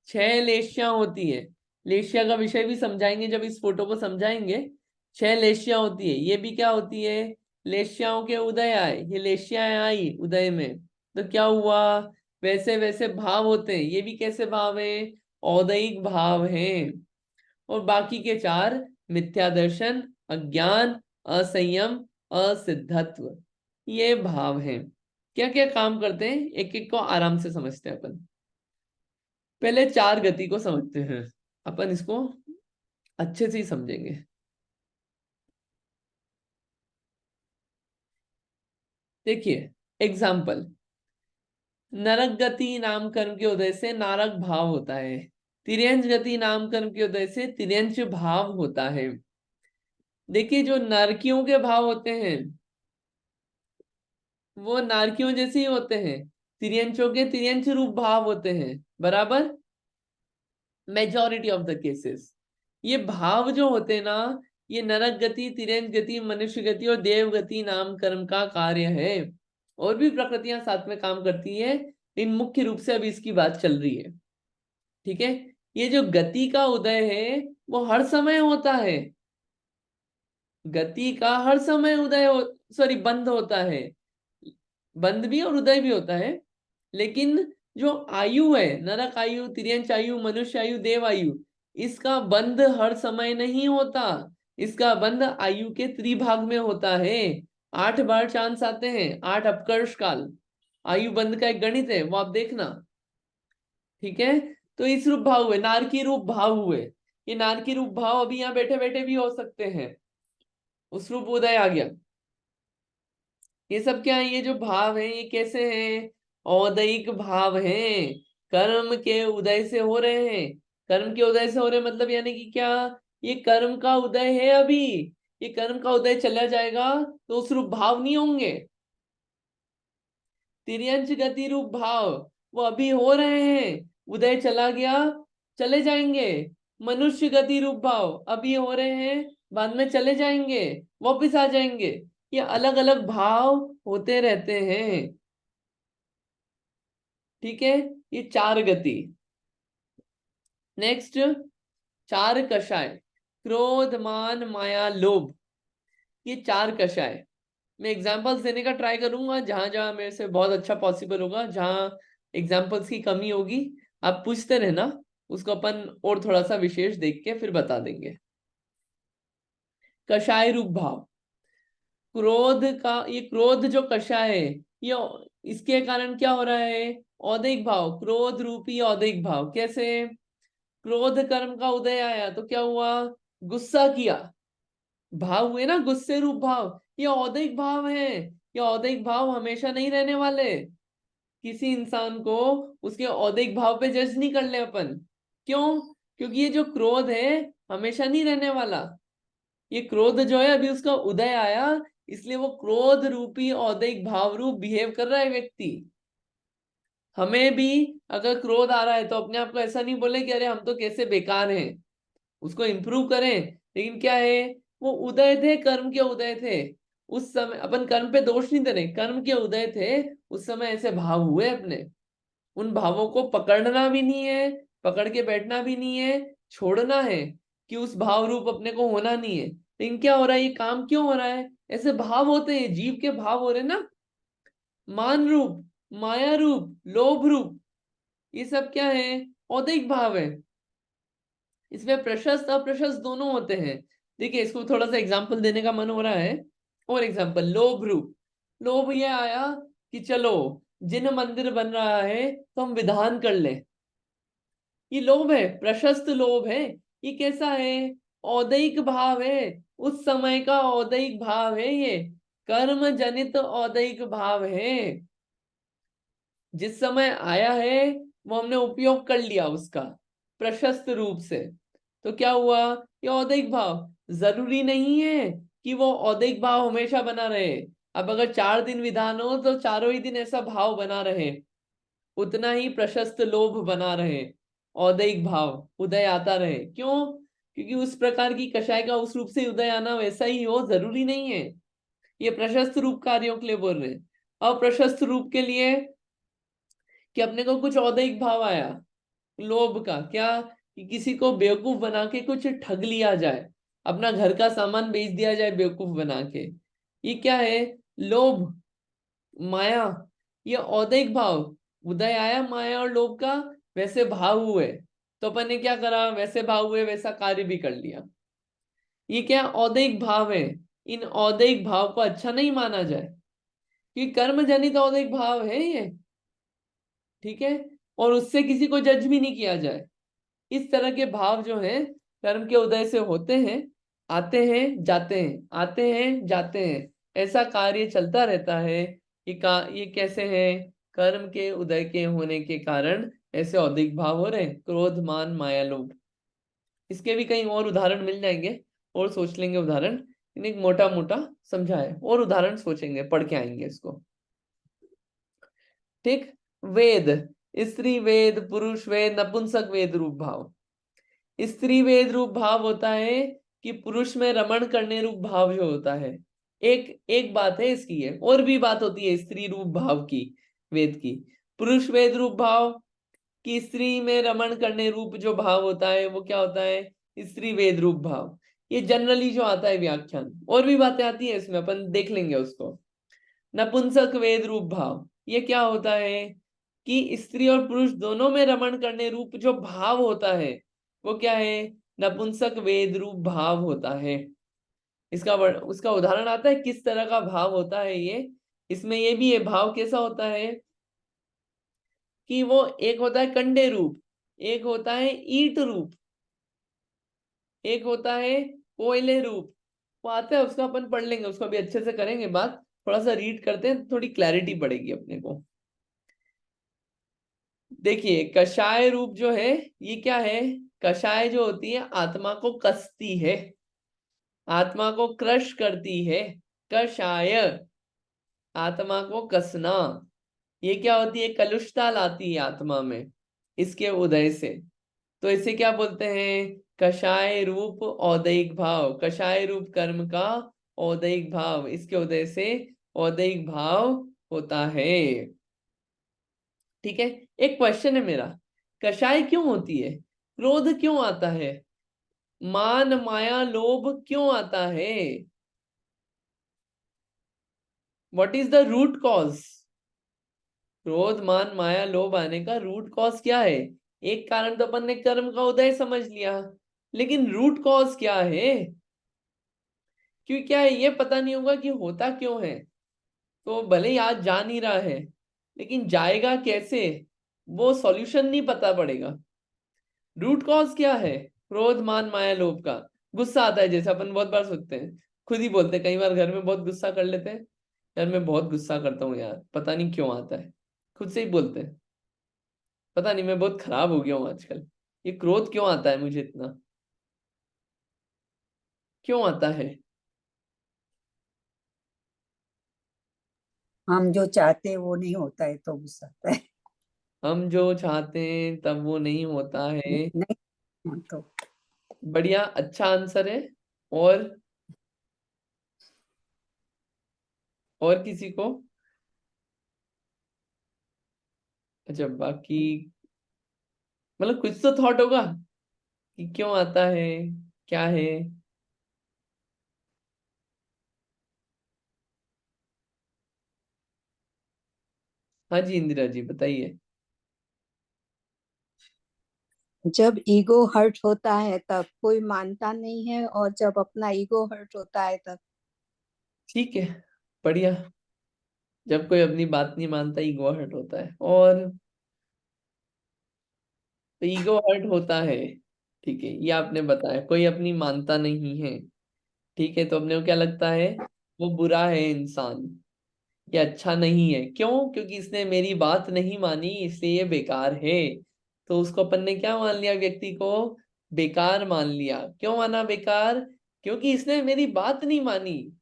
6 लेशियां होती है। लेशिया का विषय भी समझाएंगे जब इस फोटो को समझाएंगे। 6 लेशियां होती है, ये भी क्या होती है? लेशियाओं के उदय आए, ये लेशियाएं आई उदय में तो क्या हुआ? वैसे वैसे भाव होते हैं, ये भी कैसे भाव है? औदयिक भाव हैं। और बाकी के 4 मिथ्या दर्शन, अज्ञान, असंयम, असिद्धत्व, ये भाव हैं। क्या क्या काम करते हैं एक एक को आराम से समझते हैं अपन। पहले 4 गति को समझते हैं, अपन इसको अच्छे से ही समझेंगे। देखिए एग्जाम्पल, नरक गति नाम कर्म के उदय से नारक भाव होता है। तिर्यंच गति नाम कर्म के उदय से तिर्यंच भाव होता है। देखिए जो नारकियों के भाव होते हैं वो नारकियों जैसे ही होते हैं, तिर्यंचों के तिर्यंच रूप भाव होते हैं, बराबर। मेजॉरिटी ऑफ द केसेस ये भाव जो होते हैं ना, ये नरक गति, तिर्यंच गति, मनुष्य गति और देव गति नाम कर्म का कार्य है। और भी प्रकृतियां साथ में काम करती है लेकिन मुख्य रूप से अभी इसकी बात चल रही है। ठीक है, ये जो गति का उदय है वो हर समय होता है। गति का हर समय उदय हो, सॉरी बंद होता है, बंद भी और उदय भी होता है। लेकिन जो आयु है, नरक आयु, तिर्यंच आयु, मनुष्य आयु, देव आयु, इसका बंध हर समय नहीं होता। इसका बंध आयु के त्रिभाग में होता है। 8 बार चांस आते हैं, 8 अपकर्ष काल आयु बंध का एक गणित है, वो आप देखना। ठीक है, तो इस रूप भाव हुए, नारकी रूप भाव हुए। ये नारकी रूप भाव अभी यहाँ बैठे बैठे भी हो सकते हैं। उस रूप उदय आ गया। ये सब क्या है? ये जो भाव है ये कैसे हैं? औदयिक भाव हैं, कर्म के उदय से हो रहे हैं। कर्म के उदय से हो रहे मतलब यानी कि क्या? ये कर्म का उदय है अभी, ये कर्म का उदय चला जाएगा तो उस रूप भाव नहीं होंगे। तिर्यंच गति रूप भाव वो अभी हो रहे हैं, उदय चला गया चले जाएंगे। मनुष्य गति रूप भाव अभी हो रहे हैं, बाद में चले जाएंगे, वापिस आ जाएंगे। ये अलग अलग भाव होते रहते हैं। ठीक है, ये 4 गति। नेक्स्ट 4 कषाय, क्रोध मान माया लोभ, ये 4 कषाय। मैं एग्जांपल्स देने का ट्राई करूंगा जहां जहां मेरे से बहुत अच्छा पॉसिबल होगा। जहां एग्जांपल्स की कमी होगी आप पूछते रहना, उसको अपन और थोड़ा सा विशेष देख के फिर बता देंगे। कषाय रूप भाव, क्रोध का, ये क्रोध जो कषाय है, ये इसके कारण क्या हो रहा है? औदैहिक भाव, क्रोध रूपी औदैहिक भाव। कैसे? क्रोध कर्म का उदय आया तो क्या हुआ? गुस्सा किया, भाव हुए ना, गुस्से रूप भाव। ये औदैहिक भाव है। ये औदैहिक भाव हमेशा नहीं रहने वाले। किसी इंसान को उसके औदैहिक भाव पे जज नहीं कर ले अपन। क्यों? क्योंकि ये जो क्रोध है हमेशा नहीं रहने वाला। ये क्रोध जो है अभी उसका उदय आया, इसलिए वो क्रोध रूपी औदैहिक भाव रूप बिहेव कर रहा है व्यक्ति। हमें भी अगर क्रोध आ रहा है तो अपने आप को ऐसा नहीं बोले कि अरे हम तो कैसे बेकार हैं, उसको इंप्रूव करें। लेकिन क्या है, वो उदय थे, कर्म के उदय थे उस समय। अपन कर्म पे दोष नहीं दे रहे, कर्म के उदय थे उस समय, ऐसे भाव हुए अपने। उन भावों को पकड़ना भी नहीं है, पकड़ के बैठना भी नहीं है, छोड़ना है कि उस भाव रूप अपने को होना नहीं है। लेकिन क्या हो रहा है, ये काम क्यों हो रहा है? ऐसे भाव होते हैं, जीव के भाव हो रहे हैं ना, मान रूप, माया रूप, लोभ रूप, ये सब क्या है? औदैहिक भाव है। इसमें प्रशस्त अप्रशस्त दोनों होते हैं। देखिए, इसको थोड़ा सा एग्जांपल देने का मन हो रहा है। और एग्जांपल, लोभ रूप। लोभ ये आया कि चलो जिन मंदिर बन रहा है तो हम विधान कर लें, ये लोभ है, प्रशस्त लोभ है। ये कैसा है? औदैहिक भाव है, उस समय का औदैहिक भाव है। ये कर्म जनित औदैहिक भाव है। जिस समय आया है वो हमने उपयोग कर लिया उसका प्रशस्त रूप से, तो क्या हुआ? ये औदैहिक भाव। जरूरी नहीं है कि वो औदैहिक भाव हमेशा बना रहे। अब अगर 4 दिन विधान हो तो चारों ही दिन ऐसा भाव बना रहे, उतना ही प्रशस्त लोभ बना रहे, औदैहिक भाव उदय आता रहे। क्यों? क्योंकि उस प्रकार की कषाय का उस रूप से उदय आना वैसा ही हो, जरूरी नहीं है। ये प्रशस्त रूप कार्यों के लिए बोल रहे हैं। अप्रशस्त रूप के लिए कि अपने को कुछ औदैहिक भाव आया लोभ का, क्या कि किसी को बेवकूफ बना के कुछ ठग लिया जाए, अपना घर का सामान बेच दिया जाए बेवकूफ बना के। ये क्या है? लोभ, माया। ये औदैहिक भाव उदय आया माया और लोभ का, वैसे भाव हुए तो अपन ने क्या करा? वैसे भाव हुए, वैसा कार्य भी कर लिया। ये क्या? औदैहिक भाव है। इन औदैहिक भाव को अच्छा नहीं माना जाए, क्योंकि कर्म जनित औदैहिक भाव है ये। ठीक है, और उससे किसी को जज भी नहीं किया जाए। इस तरह के भाव जो हैं कर्म के उदय से होते हैं, आते हैं जाते हैं, आते हैं जाते हैं, ऐसा कार्य चलता रहता है। ये कैसे है? कर्म के उदय के होने के कारण ऐसे औदैहिक भाव हो रहे हैं, क्रोध मान माया लोभ। इसके भी कई और उदाहरण मिल जाएंगे और सोच लेंगे उदाहरण। इन्हें एक मोटा मोटा समझा है, और उदाहरण सोचेंगे, पढ़ के आएंगे इसको। ठीक। वेद, स्त्री वेद, पुरुष वेद, नपुंसक वेद रूप भाव। स्त्री वेद रूप भाव होता है कि पुरुष में रमण करने रूप भाव जो होता है। एक एक बात है इसकी है, और भी बात होती है स्त्री रूप भाव की, वेद की। पुरुष वेद रूप भाव कि स्त्री में रमण करने रूप जो भाव होता है वो क्या होता है? स्त्री वेद रूप भाव। ये जनरली जो आता है व्याख्यान, और भी बातें आती है इसमें, अपन देख लेंगे उसको। नपुंसक वेद रूप भाव, ये क्या होता है कि स्त्री और पुरुष दोनों में रमण करने रूप जो भाव होता है वो क्या है? नपुंसक वेद रूप भाव होता है। उसका उदाहरण आता है किस तरह का भाव होता है ये। इसमें ये भी है, भाव कैसा होता है कि वो एक होता है कंडे रूप, एक होता है ईंट रूप, एक होता है कोयले रूप। वो आता है, उसका अपन पढ़ लेंगे, उसको भी अच्छे से करेंगे बात। थोड़ा सा रीड करते हैं, थोड़ी क्लैरिटी पड़ेगी अपने को। देखिए, कषाय रूप जो है ये क्या है? कषाय जो होती है आत्मा को कसती है, आत्मा को क्रश करती है। कषाय, आत्मा को कसना, ये क्या होती है, कलुषता लाती है आत्मा में इसके उदय से। तो इसे क्या बोलते हैं, कषाय रूप औदयिक भाव, कषाय रूप कर्म का औदयिक भाव, इसके उदय से औदयिक भाव होता है। ठीक है, एक क्वेश्चन है मेरा, कषाय क्यों होती है, क्रोध क्यों आता है, मान माया लोभ क्यों आता है, what is the root cause, क्रोध मान माया लोभ आने का रूट कॉज क्या है। एक कारण तो अपन ने कर्म का उदय समझ लिया, लेकिन रूट कॉज क्या है, क्यों क्या है ये पता नहीं होगा कि होता क्यों है, तो भले ही आज जा नहीं रहा है, लेकिन जाएगा कैसे, वो सॉल्यूशन नहीं पता पड़ेगा। रूट कॉज क्या है, क्रोध मान माया लोभ का, गुस्सा आता है, जैसे अपन बहुत बार सोचते हैं, खुद ही बोलते हैं, कई बार घर में बहुत गुस्सा कर लेते हैं, यार मैं बहुत गुस्सा करता हूँ यार, पता नहीं क्यों आता है, खुद से ही बोलते हैं, पता नहीं मैं बहुत खराब हो गया हूँ आजकल, ये क्रोध क्यों आता है मुझे इतना, क्यों आता है। हम जो चाहते हैं वो नहीं होता है तो गुस्सा आता है। हम जो चाहते हैं तब वो नहीं होता है। नहीं, हाँ, तो बढ़िया, अच्छा आंसर है। और किसी को, अच्छा बाकी, मतलब कुछ तो थॉट होगा कि क्यों आता है, क्या है। हाँ जी इंदिरा जी बताइए। जब ईगो हर्ट होता है तब कोई मानता नहीं है, और जब अपना ईगो हर्ट होता है तब। ठीक है, बढ़िया, जब कोई अपनी बात नहीं मानता ईगो हर्ट होता है, और तो ईगो हर्ट होता है, ठीक है, ये आपने बताया, कोई अपनी मानता नहीं है, ठीक है, तो अपने को क्या लगता है, वो बुरा है इंसान, ये अच्छा नहीं है, क्यों, क्योंकि इसने मेरी बात नहीं मानी इसलिए ये बेकार है। तो उसको अपन ने क्या मान लिया, व्यक्ति को बेकार मान लिया, क्यों माना बेकार, क्योंकि इसने मेरी बात नहीं मानी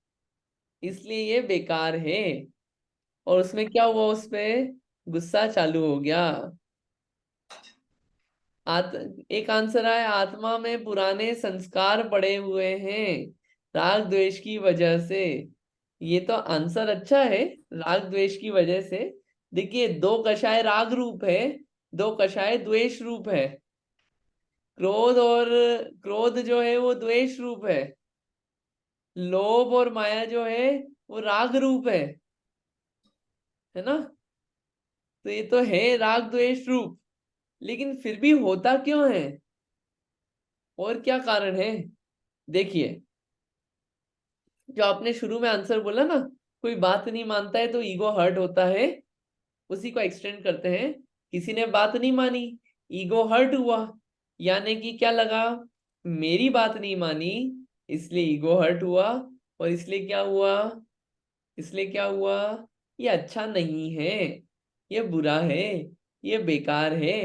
इसलिए ये बेकार है। और उसमें क्या हुआ, उसपे गुस्सा चालू हो गया। एक आंसर आया, आत्मा में पुराने संस्कार पड़े हुए हैं राग द्वेष की वजह से। ये तो आंसर अच्छा है, राग द्वेष की वजह से। देखिए, दो कषाय राग रूप है, दो कषाय द्वेष रूप है, क्रोध और क्रोध जो है वो द्वेष रूप है, लोभ और माया जो है वो राग रूप है ना। तो ये तो है राग द्वेष रूप, लेकिन फिर भी होता क्यों है, और क्या कारण है। देखिए, जो आपने शुरू में आंसर बोला ना, कोई बात नहीं मानता है तो ईगो हर्ट होता है, उसी को एक्सटेंड करते हैं, किसी ने बात नहीं मानी, ईगो हर्ट हुआ, यानी कि क्या लगा, मेरी बात नहीं मानी इसलिए ईगो हर्ट हुआ, और इसलिए क्या हुआ, इसलिए क्या हुआ, ये अच्छा नहीं है, ये बुरा है, ये बेकार है,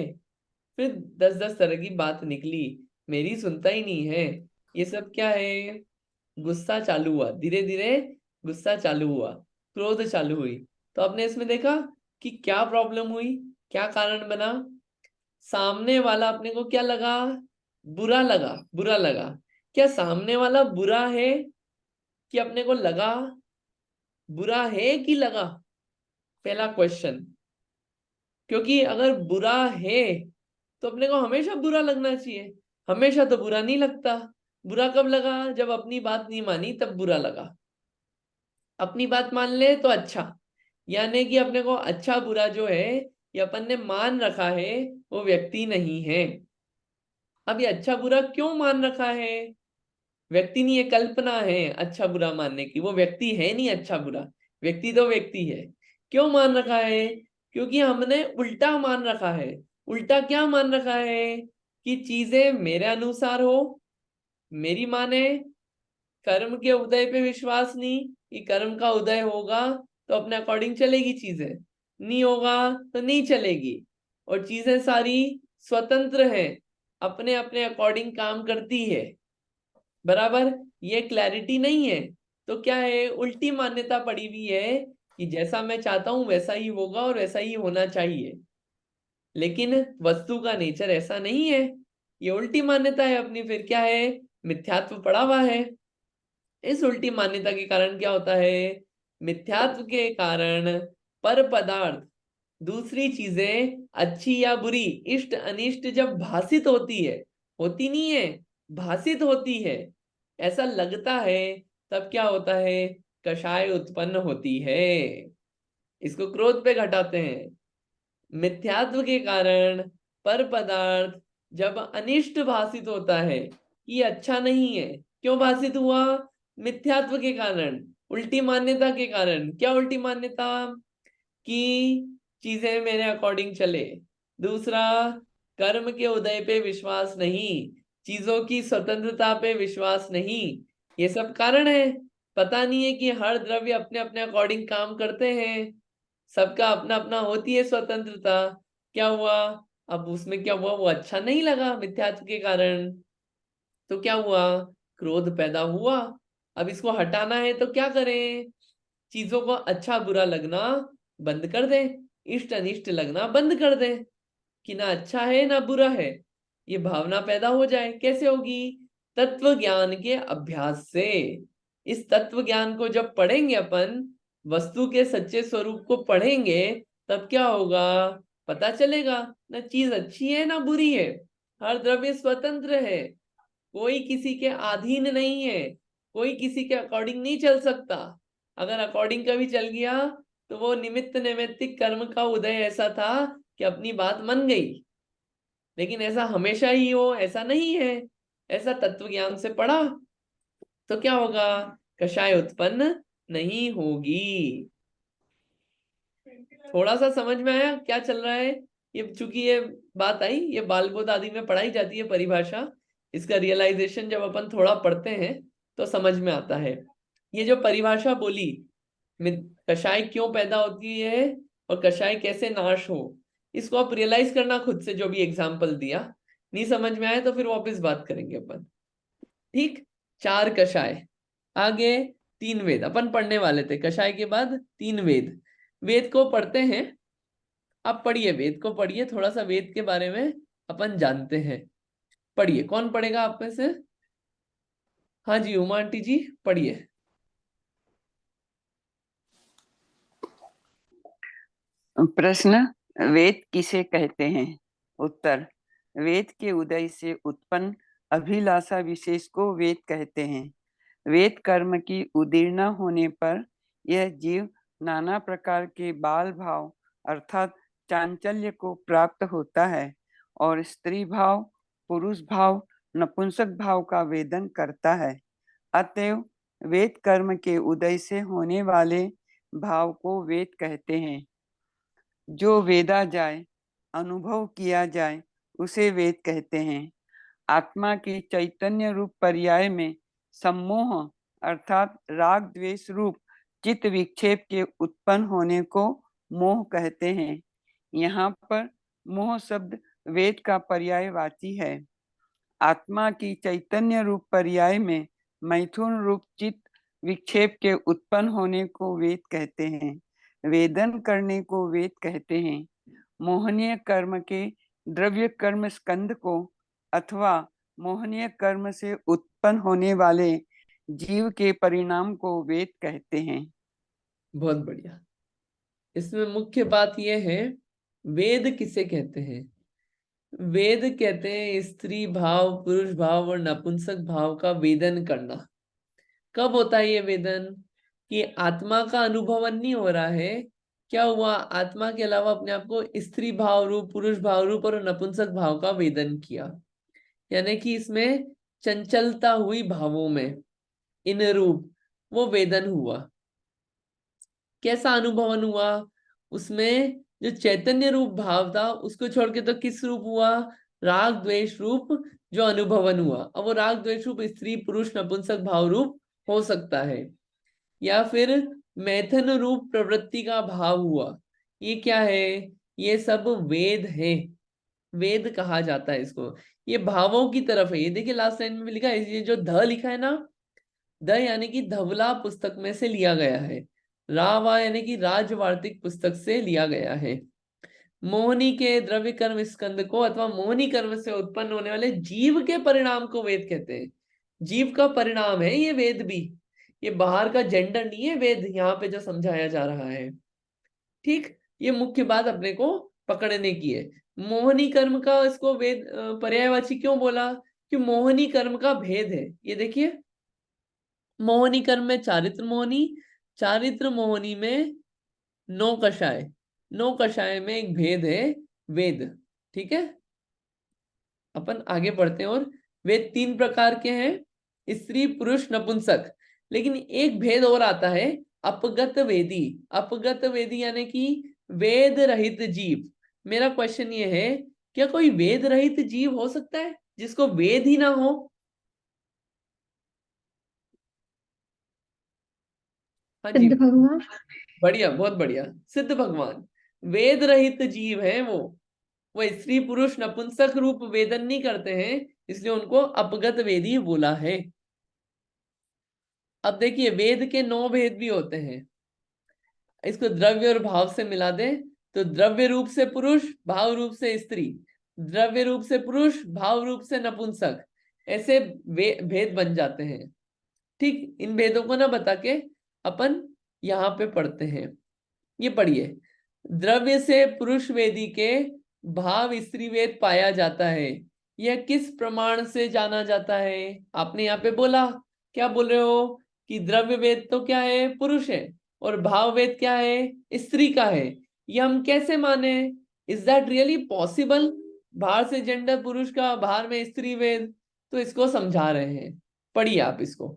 फिर 10-10 तरह की बात निकली, मेरी सुनता ही नहीं है, ये सब क्या है, गुस्सा चालू हुआ, धीरे धीरे गुस्सा चालू हुआ, क्रोध चालू हुई। तो आपने इसमें देखा कि क्या प्रॉब्लम हुई, क्या कारण बना, सामने वाला अपने को क्या लगा, बुरा लगा, बुरा लगा। क्या सामने वाला बुरा है, कि अपने को लगा, बुरा है कि लगा, पहला क्वेश्चन। क्योंकि अगर बुरा है तो अपने को हमेशा बुरा लगना चाहिए, हमेशा तो बुरा नहीं लगता। बुरा कब लगा, जब अपनी बात नहीं मानी तब बुरा लगा, अपनी बात मान ले तो अच्छा, यानी कि अपने को अच्छा बुरा जो है ये अपन ने मान रखा है, वो व्यक्ति नहीं है। अब ये अच्छा बुरा क्यों मान रखा है, व्यक्ति नहीं है, कल्पना है अच्छा बुरा मानने की, वो व्यक्ति है नहीं अच्छा बुरा, व्यक्ति तो व्यक्ति है। क्यों मान रखा है, क्योंकि हमने उल्टा मान रखा है। उल्टा क्या मान रखा है, कि चीजें मेरे अनुसार हो, मेरी माने, कर्म के उदय पे विश्वास नहीं, कि कर्म का उदय होगा तो अपने अकॉर्डिंग चलेगी चीजें, नहीं होगा तो नहीं चलेगी, और चीजें सारी स्वतंत्र हैं, अपने अपने अकॉर्डिंग काम करती है, बराबर, ये क्लैरिटी नहीं है। तो क्या है, उल्टी मान्यता पड़ी हुई है कि जैसा मैं चाहता हूं वैसा ही होगा और वैसा ही होना चाहिए, लेकिन वस्तु का नेचर ऐसा नहीं है। ये उल्टी मान्यता है अपनी। फिर क्या है? मिथ्यात्व पड़ा हुआ है। इस उल्टी मान्यता के कारण क्या होता है? मिथ्यात्व के कारण पर पदार्थ, दूसरी चीजें अच्छी या बुरी, इष्ट अनिष्ट जब भासित होती है, होती नहीं है, भासित होती है, ऐसा लगता है, तब क्या होता है? कषाय उत्पन्न होती है। इसको क्रोध पे घटाते हैं। मिथ्यात्व के कारण पर पदार्थ जब अनिष्ट भासित होता है कि अच्छा नहीं है, क्यों भासित हुआ? मिथ्यात्व के कारण, उल्टी मान्यता के कारण। क्या उल्टी मान्यता? कि चीजें मेरे अकॉर्डिंग चले। दूसरा, कर्म के उदय पे विश्वास नहीं, चीजों की स्वतंत्रता पे विश्वास नहीं। ये सब कारण है। पता नहीं है कि हर द्रव्य अपने अपने अकॉर्डिंग काम करते हैं, सबका अपना अपना होती है स्वतंत्रता। क्या हुआ? अब उसमें क्या हुआ? वो अच्छा नहीं लगा मिथ्यात्व के कारण, तो क्या हुआ? क्रोध पैदा हुआ। अब इसको हटाना है तो क्या करें? चीजों को अच्छा बुरा लगना बंद कर दें, इष्ट अनिष्ट लगना बंद कर दें, कि ना अच्छा है ना बुरा है। ये भावना पैदा हो जाए। कैसे होगी? तत्व ज्ञान के अभ्यास से। इस तत्व ज्ञान को जब पढ़ेंगे अपन, वस्तु के सच्चे स्वरूप को पढ़ेंगे, तब क्या होगा? पता चलेगा ना चीज अच्छी है ना बुरी है। हर द्रव्य स्वतंत्र है, कोई किसी के अधीन नहीं है, कोई किसी के अकॉर्डिंग नहीं चल सकता। अगर अकॉर्डिंग का भी चल गया तो वो निमित्त नैमित्तिक कर्म का उदय ऐसा था कि अपनी बात मन गई। लेकिन ऐसा हमेशा ही हो ऐसा नहीं है। ऐसा तत्व ज्ञान से पढ़ा तो क्या होगा? कषाय उत्पन्न नहीं होगी। थोड़ा सा समझ में आया क्या चल रहा है? ये चूंकि ये बात आई, ये बाल बोध आदि में पढ़ाई जाती है परिभाषा, इसका रियलाइजेशन जब अपन थोड़ा पढ़ते हैं तो समझ में आता है। ये जो परिभाषा बोली, कषाय क्यों पैदा होती है और कषाय कैसे नाश हो, इसको आप रियलाइज करना खुद से, जो भी एग्जाम्पल दिया। नहीं समझ में आया तो फिर वापस बात करेंगे अपन। ठीक, 4 कषाय, आगे 3 वेद अपन पढ़ने वाले थे। कषाय के बाद 3 वेद। वेद को पढ़ते हैं। आप पढ़िए, वेद को पढ़िए, थोड़ा सा वेद के बारे में अपन जानते हैं। पढ़िए, कौन पढ़ेगा आप में से? हाँ जी, उमा आंटी जी पढ़िए। प्रश्न, वेद किसे कहते हैं? उत्तर, वेद के उदय से उत्पन्न अभिलाषा विशेष को वेद कहते हैं। वेद कर्म की उदीर्णा होने पर यह जीव नाना प्रकार के बाल भाव अर्थात चांचल्य को प्राप्त होता है और स्त्री भाव, पुरुष भाव, नपुंसक भाव का वेदन करता है। अतएव वेद कर्म के उदय से होने वाले भाव को वेद कहते हैं। जो वेदा जाए, अनुभव किया जाए, उसे वेद कहते हैं। आत्मा के चैतन्य रूप पर्याय में सम्मोह अर्थात राग द्वेष रूप चित्त विक्षेप के उत्पन्न होने को मोह कहते हैं। यहाँ पर मोह शब्द वेद का पर्यायवाची है। आत्मा की चैतन्य रूप पर्याय में मैथुन रूप चित्त विक्षेप के उत्पन्न होने को वेद कहते हैं। वेदन करने को वेद कहते हैं। मोहनीय कर्म के द्रव्य कर्म स्कंध को अथवा मोहनीय कर्म से उत्पन्न होने वाले जीव के परिणाम को वेद कहते हैं। बहुत बढ़िया। इसमें मुख्य बात यह है, वेद किसे कहते हैं? वेद कहते हैं स्त्री भाव, पुरुष भाव और नपुंसक भाव का वेदन करना। कब होता है ये वेदन? कि आत्मा का अनुभवन नहीं हो रहा है। क्या हुआ? आत्मा के अलावा अपने आप को स्त्री भाव रूप, पुरुष भाव रूप और नपुंसक भाव का वेदन किया। यानी कि इसमें चंचलता हुई भावों में, इन रूप, वो वेदन हुआ। कैसा अनुभवन हुआ? उसमें जो चैतन्य रूप भाव था उसको छोड़ के तो किस रूप हुआ? राग द्वेष रूप जो अनुभवन हुआ। अब वो राग द्वेष रूप स्त्री पुरुष नपुंसक भाव रूप हो सकता है, या फिर मैथुन रूप प्रवृत्ति का भाव हुआ। ये क्या है? ये सब वेद है। वेद कहा जाता है इसको। ये भावों की तरफ है। ये देखिए लास्ट लाइन में भी लिखा है, ये जो ध लिखा है ना, द यानी कि धवला पुस्तक में से लिया गया है। रावा यानी कि राजवार्तिक पुस्तक से लिया गया है। मोहिनी के द्रव्य कर्म स्कंद को अथवा मोहिनी कर्म से उत्पन्न होने वाले जीव के परिणाम को वेद कहते हैं। जीव का परिणाम है ये वेद भी, ये बाहर का जेंडर नहीं है वेद यहाँ पे जो समझाया जा रहा है। ठीक, ये मुख्य बात अपने को पकड़ने की है। मोहिनी कर्म का इसको वेद पर्यायवाची क्यों बोला? कि मोहिनी कर्म का भेद है। ये देखिए, मोहिनी कर्म में चारित्र मोहिनी में 9 कषाय, 9 कषाय में एक भेद है वेद। ठीक है, अपन आगे बढ़ते हैं। और वेद 3 प्रकार के हैं, स्त्री पुरुष नपुंसक। लेकिन एक भेद और आता है, अपगत वेदी। अपगत वेदी यानी कि वेद रहित जीव। मेरा क्वेश्चन ये है, क्या कोई वेद रहित जीव हो सकता है जिसको वेद ही ना हो? हाँ जी, सिद्ध भगवान। बढ़िया, बहुत बढ़िया, सिद्ध भगवान वेद रहित जीव है। वो स्त्री पुरुष नपुंसक रूप वेदन नहीं करते हैं, इसलिए उनको अपगत वेदी बोला है। अब देखिए, वेद के 9 भेद भी होते हैं। इसको द्रव्य और भाव से मिला दे तो द्रव्य रूप से पुरुष, भाव रूप से स्त्री, द्रव्य रूप से पुरुष, भाव रूप से नपुंसक, ऐसे भेद बन जाते हैं। ठीक, इन भेदों को ना बता के अपन यहाँ पे पढ़ते हैं। ये पढ़िए, द्रव्य से पुरुष वेदी के भाव स्त्री वेद पाया जाता है, यह किस प्रमाण से जाना जाता है? आपने यहाँ पे बोला, क्या बोल रहे हो कि द्रव्य वेद तो क्या है? पुरुष है, और भाव वेद क्या है? स्त्री का है। ये हम कैसे माने? Is that really possible? बाहर से जेंडर पुरुष का, बाहर में स्त्री वेद, तो इसको समझा रहे हैं। पढ़िए आप इसको,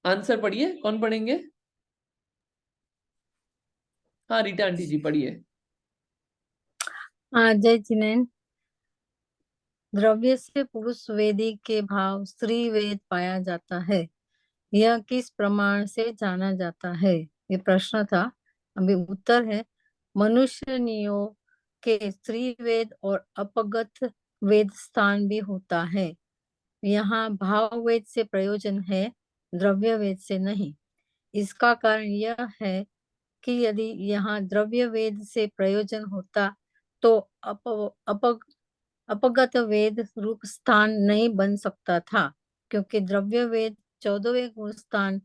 आंसर पढ़िए। कौन पढ़ेंगे? हाँ, रीटा आंटी जी पढ़िए। जय जिनेन। द्रव्य से पुरुष वेदी के भाव स्त्री वेद पाया जाता है, यह किस प्रमाण से जाना जाता है? ये प्रश्न था। अभी उत्तर है, मनुष्य नियोग के स्त्री वेद और अपगत वेद स्थान भी होता है। यहाँ भाव वेद से प्रयोजन है, द्रव्य वेद से नहीं। इसका कारण यह है कि यदि यहाँ द्रव्य वेद से प्रयोजन होता तो अपगत वेद रूप स्थान नहीं बन सकता था, क्योंकि द्रव्य वेद 14वें गुण स्थान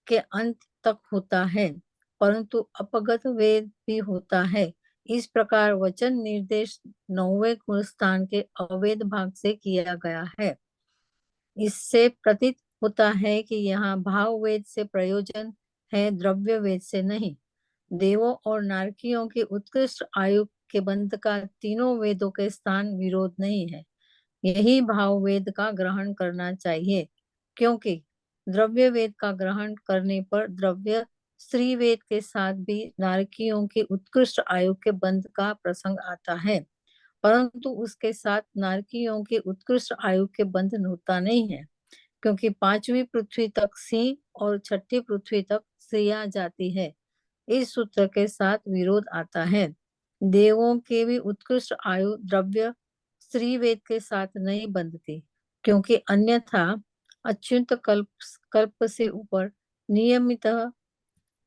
के अंत तक होता है, परंतु अपगत वेद भी होता है। इस प्रकार वचन निर्देश 9वें गुण स्थान के अवेद भाग से किया गया है। इससे प्रतीत होता है कि यहाँ भाव वेद से प्रयोजन है, द्रव्य वेद से नहीं। देवों और नारकियों की उत्कृष्ट आयु के बंध का तीनों वेदों के स्थान विरोध नहीं है। यही भाव वेद का ग्रहण करना चाहिए, क्योंकि द्रव्य वेद का ग्रहण करने पर द्रव्य स्त्री वेद के साथ भी नारकियों की उत्कृष्ट आयु के बंध का प्रसंग आता है, परंतु उसके साथ नारकियों की उत्कृष्ट आयु के बंध होता नहीं है, क्योंकि 5वीं पृथ्वी तक सिंह और 6ठी पृथ्वी तक स्त्रियां जाती है। इस सूत्र के साथ विरोध आता है। देवों के भी उत्कृष्ट आयु द्रव्य स्त्री वेद के साथ नहीं बंधती, क्योंकि अन्यथा अच्युत कल्प से ऊपर नियमित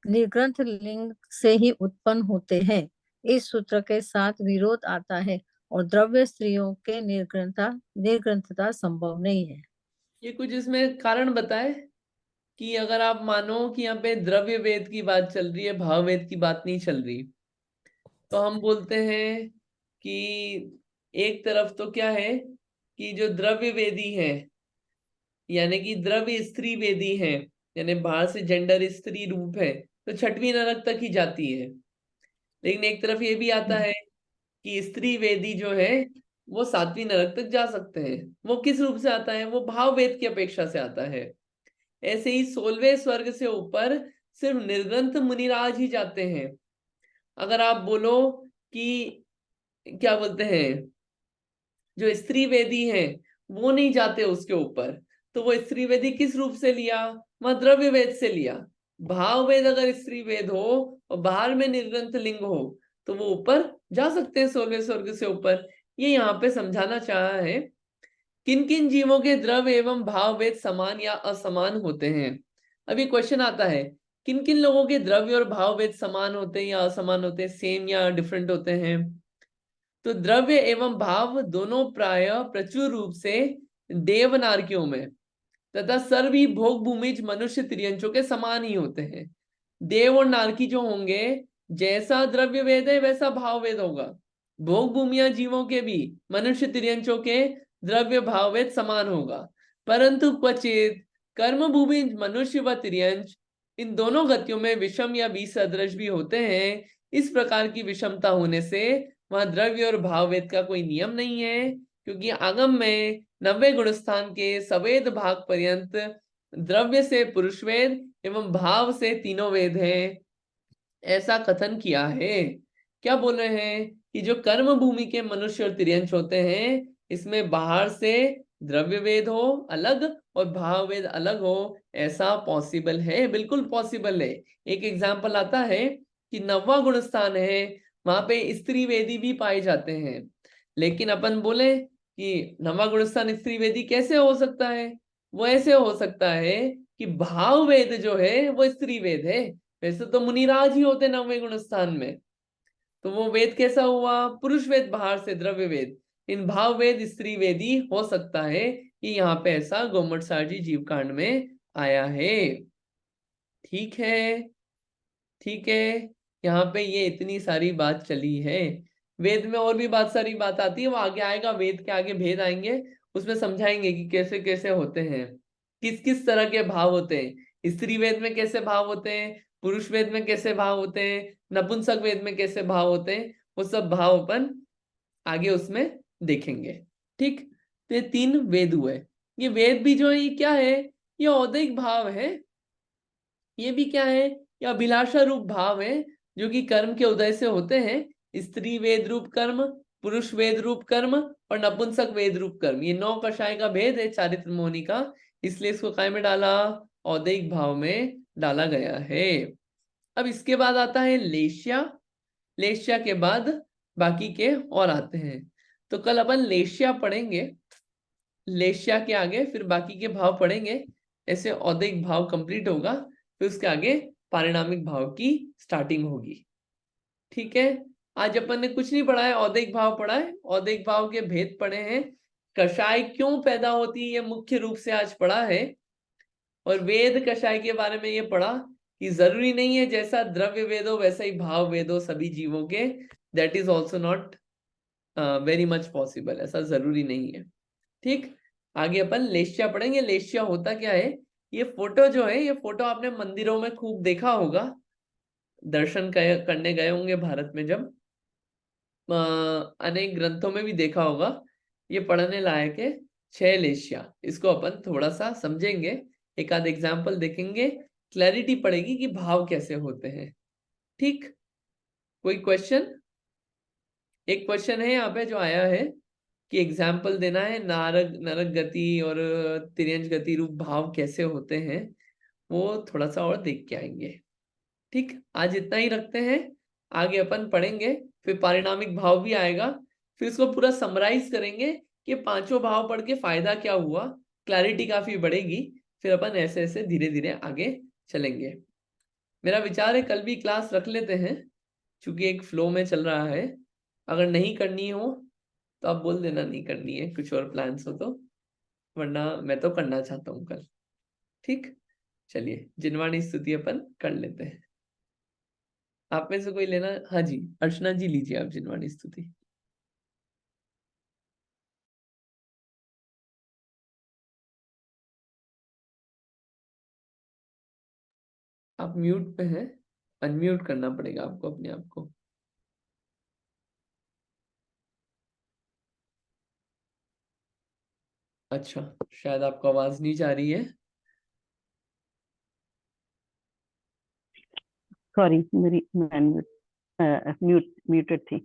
निर्ग्रंथ लिंग से ही उत्पन्न होते हैं। इस सूत्र के साथ विरोध आता है और द्रव्य स्त्रियों के निर्ग्रंथता संभव नहीं है। ये कुछ इसमें कारण बताए कि अगर आप मानो कि यहाँ पे द्रव्य वेद की बात चल रही है, भाव वेद की बात नहीं चल रही, तो हम बोलते हैं कि एक तरफ तो क्या है कि जो द्रव्य वेदी है, यानी कि द्रव्य स्त्री वेदी है, यानी बाहर से जेंडर स्त्री रूप है, तो 6वीं नरक तक ही जाती है। लेकिन एक तरफ ये भी आता है कि स्त्री वेदी जो है वो 7वीं नरक तक जा सकते हैं। वो किस रूप से आता है? वो भाव वेद की अपेक्षा से आता है। ऐसे ही 16वें स्वर्ग से ऊपर सिर्फ निर्ग्रंथ मुनिराज ही जाते हैं। अगर आप बोलो कि क्या बोलते हैं, जो स्त्री वेदी है वो नहीं जाते उसके ऊपर, तो वो स्त्री वेदी किस रूप से लिया? वह द्रव्य वेद से लिया। भाव वेद अगर स्त्री वेद हो और बाहर में निर्ग्रंथ लिंग हो तो वो ऊपर जा सकते हैं, 16वें स्वर्ग से ऊपर। ये यहाँ पे समझाना चाहा है। किन किन जीवों के द्रव्य एवं भाव वेद समान या असमान होते हैं? अभी क्वेश्चन आता है किन किन लोगों के द्रव्य और भाव वेद समान होते हैं या असमान होते हैं, सेम या डिफरेंट होते हैं? तो द्रव्य एवं भाव दोनों प्रायः प्रचुर रूप से देवनार्कियों में तथा सर्वी भोग भूमिज मनुष्य तिर्यंचों के समान ही होते हैं। देव और नारकी जो होंगे, जैसा द्रव्य वेद है वैसा भाव वेद होगा। भोग भूमिया जीवों के भी मनुष्य तिर्यंचों के द्रव्य भाव वेद समान होगा, परंतु क्वचित कर्म भूमि मनुष्य व तिर्यंच इन दोनों गतियों में विषम या विसदृश भी होते हैं। इस प्रकार की विषमता होने से वहां द्रव्य और भाव वेद का कोई नियम नहीं है, क्योंकि आगम में 90 गुणस्थान के सवेद भाग पर्यंत द्रव्य से पुरुष वेद एवं भाव से तीनों वेद हैं, ऐसा कथन किया है। क्या बोल रहे हैं कि जो कर्म भूमि के मनुष्य और तिर्यंच होते हैं, इसमें बाहर से द्रव्य वेद हो अलग और भाव वेद अलग हो, ऐसा पॉसिबल है, बिल्कुल पॉसिबल है। एक एग्जाम्पल आता है कि 90वां गुणस्थान है, वहां पे स्त्री वेदी भी पाए जाते हैं, लेकिन अपन बोले कि 90वां गुणस्थान स्त्री वेदी कैसे हो सकता है? वो ऐसे हो सकता है कि भाव वेद जो है वो स्त्री वेद है। वैसे तो मुनिराज ही होते 90वें गुणस्थान में, तो वो वेद कैसा हुआ? पुरुष वेद बाहर से द्रव्य वेद, इन भाव वेद स्त्री वेदी हो सकता है कि यहाँ पे ऐसा गोमट सारजी जीव कांड में आया है। ठीक है, ठीक है, यहाँ पे ये इतनी सारी बात चली है। वेद में और भी बात सारी बात आती है, वो आगे आएगा, वेद के आगे भेद आएंगे, उसमें समझाएंगे कि कैसे कैसे होते हैं, किस किस तरह के भाव होते हैं। स्त्री वेद में कैसे भाव होते हैं, पुरुष वेद में कैसे भाव होते हैं, नपुंसक वेद में कैसे भाव होते हैं, वो सब भाव अपन आगे उसमें देखेंगे। ठीक, तो ये 3 वेद हुए। ये वेद भी जो है ये क्या है? ये औदैहिक भाव है। ये भी क्या है? ये अभिलाषा रूप भाव है, जो कि कर्म के उदय से होते हैं। स्त्री वेद रूप कर्म, पुरुष वेद रूप कर्म और नपुंसक वेद रूप कर्म, ये 9 कषाय का भेद है चारित्र मोहनी का, इसलिए इसको काय में डाला? औदैहिक भाव में डाला गया है। अब इसके बाद आता है लेश्या। लेश्या के बाद बाकी के और आते हैं, तो कल अपन लेश्या पढ़ेंगे, लेश्या के आगे फिर बाकी के भाव पढ़ेंगे, ऐसे औदैहिक भाव कंप्लीट होगा, फिर उसके आगे पारिणामिक भाव की स्टार्टिंग होगी। ठीक है, आज अपन ने कुछ नहीं पढ़ा है, औदैहिक भाव पढ़ा है, औदैहिक भाव के भेद पढ़े हैं, कषाय क्यों पैदा होती है ये मुख्य रूप से आज पढ़ा है, और वेद कषाय के बारे में ये पढ़ा कि जरूरी नहीं है जैसा द्रव्य वेद हो वैसा ही भाव वेद हो सभी जीवों के, that is also not very much possible, ऐसा जरूरी नहीं है। ठीक, आगे अपन लेश्या पढ़ेंगे। लेश्या होता क्या है? ये फोटो जो है, ये फोटो आपने मंदिरों में खूब देखा होगा, दर्शन करने गए होंगे भारत में जब, अनेक ग्रंथों में भी देखा होगा। ये पढ़ने लायक है, 6 लेश्या। इसको अपन थोड़ा सा समझेंगे, एक आध एग्जाम्पल देखेंगे, क्लैरिटी पड़ेगी कि भाव कैसे होते हैं। ठीक, कोई क्वेश्चन? एक क्वेश्चन है यहाँ पे जो आया है कि एग्जाम्पल देना है, नारक नरक गति और तिर्यंच गति रूप भाव कैसे होते हैं, वो थोड़ा सा और देख के आएंगे। ठीक, आज इतना ही रखते हैं, आगे अपन पढ़ेंगे, फिर पारिणामिक भाव भी आएगा, फिर इसको पूरा समराइज करेंगे कि 5 भाव पढ़ के फायदा क्या हुआ, क्लैरिटी काफी बढ़ेगी, फिर अपन ऐसे ऐसे धीरे धीरे आगे चलेंगे। मेरा विचार है कल भी क्लास रख लेते हैं, क्योंकि एक फ्लो में चल रहा है। अगर नहीं करनी हो तो आप बोल देना नहीं करनी है, कुछ और प्लान्स हो तो, वरना मैं तो करना चाहता हूँ कल। ठीक, चलिए जिनवाणी स्तुति अपन कर लेते हैं। आप में से कोई लेना? हाँ जी, अर्चना जी लीजिए आप जिनवाणी स्तुति। आप म्यूट पे हैं, अनम्यूट करना पड़ेगा आपको अपने आप को। अच्छा, शायद आपको आवाज नहीं जा रही है। सॉरी, मेरी म्यूटेड थी।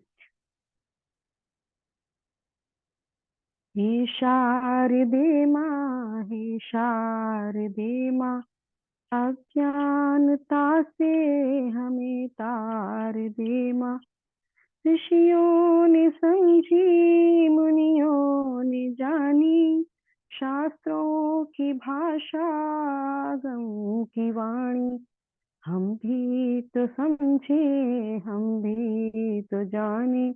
हे शारदे माँ, हे शारदे माँ, अज्ञानता से हमें तार दे माँ। ऋषियों ने समझी, मुनियों ने जानी, शास्त्रों की भाषा, गम की वाणी। हम भी तो समझे, हम भी तो जाने,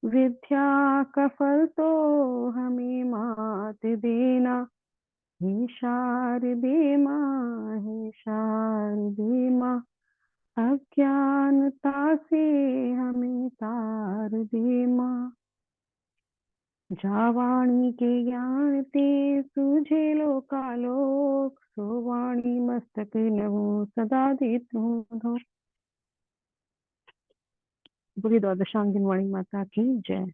विद्या का फल तो हमें मात देना। हे शारदे माँ, हे शारदे माँ, अज्ञानता से हमें तार दे माँ। जावाणी के ज्ञान ते सूझे लोकालोक, सो वाणी मस्तक नभो सदा देतु धो। बोली द्वादशांगिन वाणी माता की जय।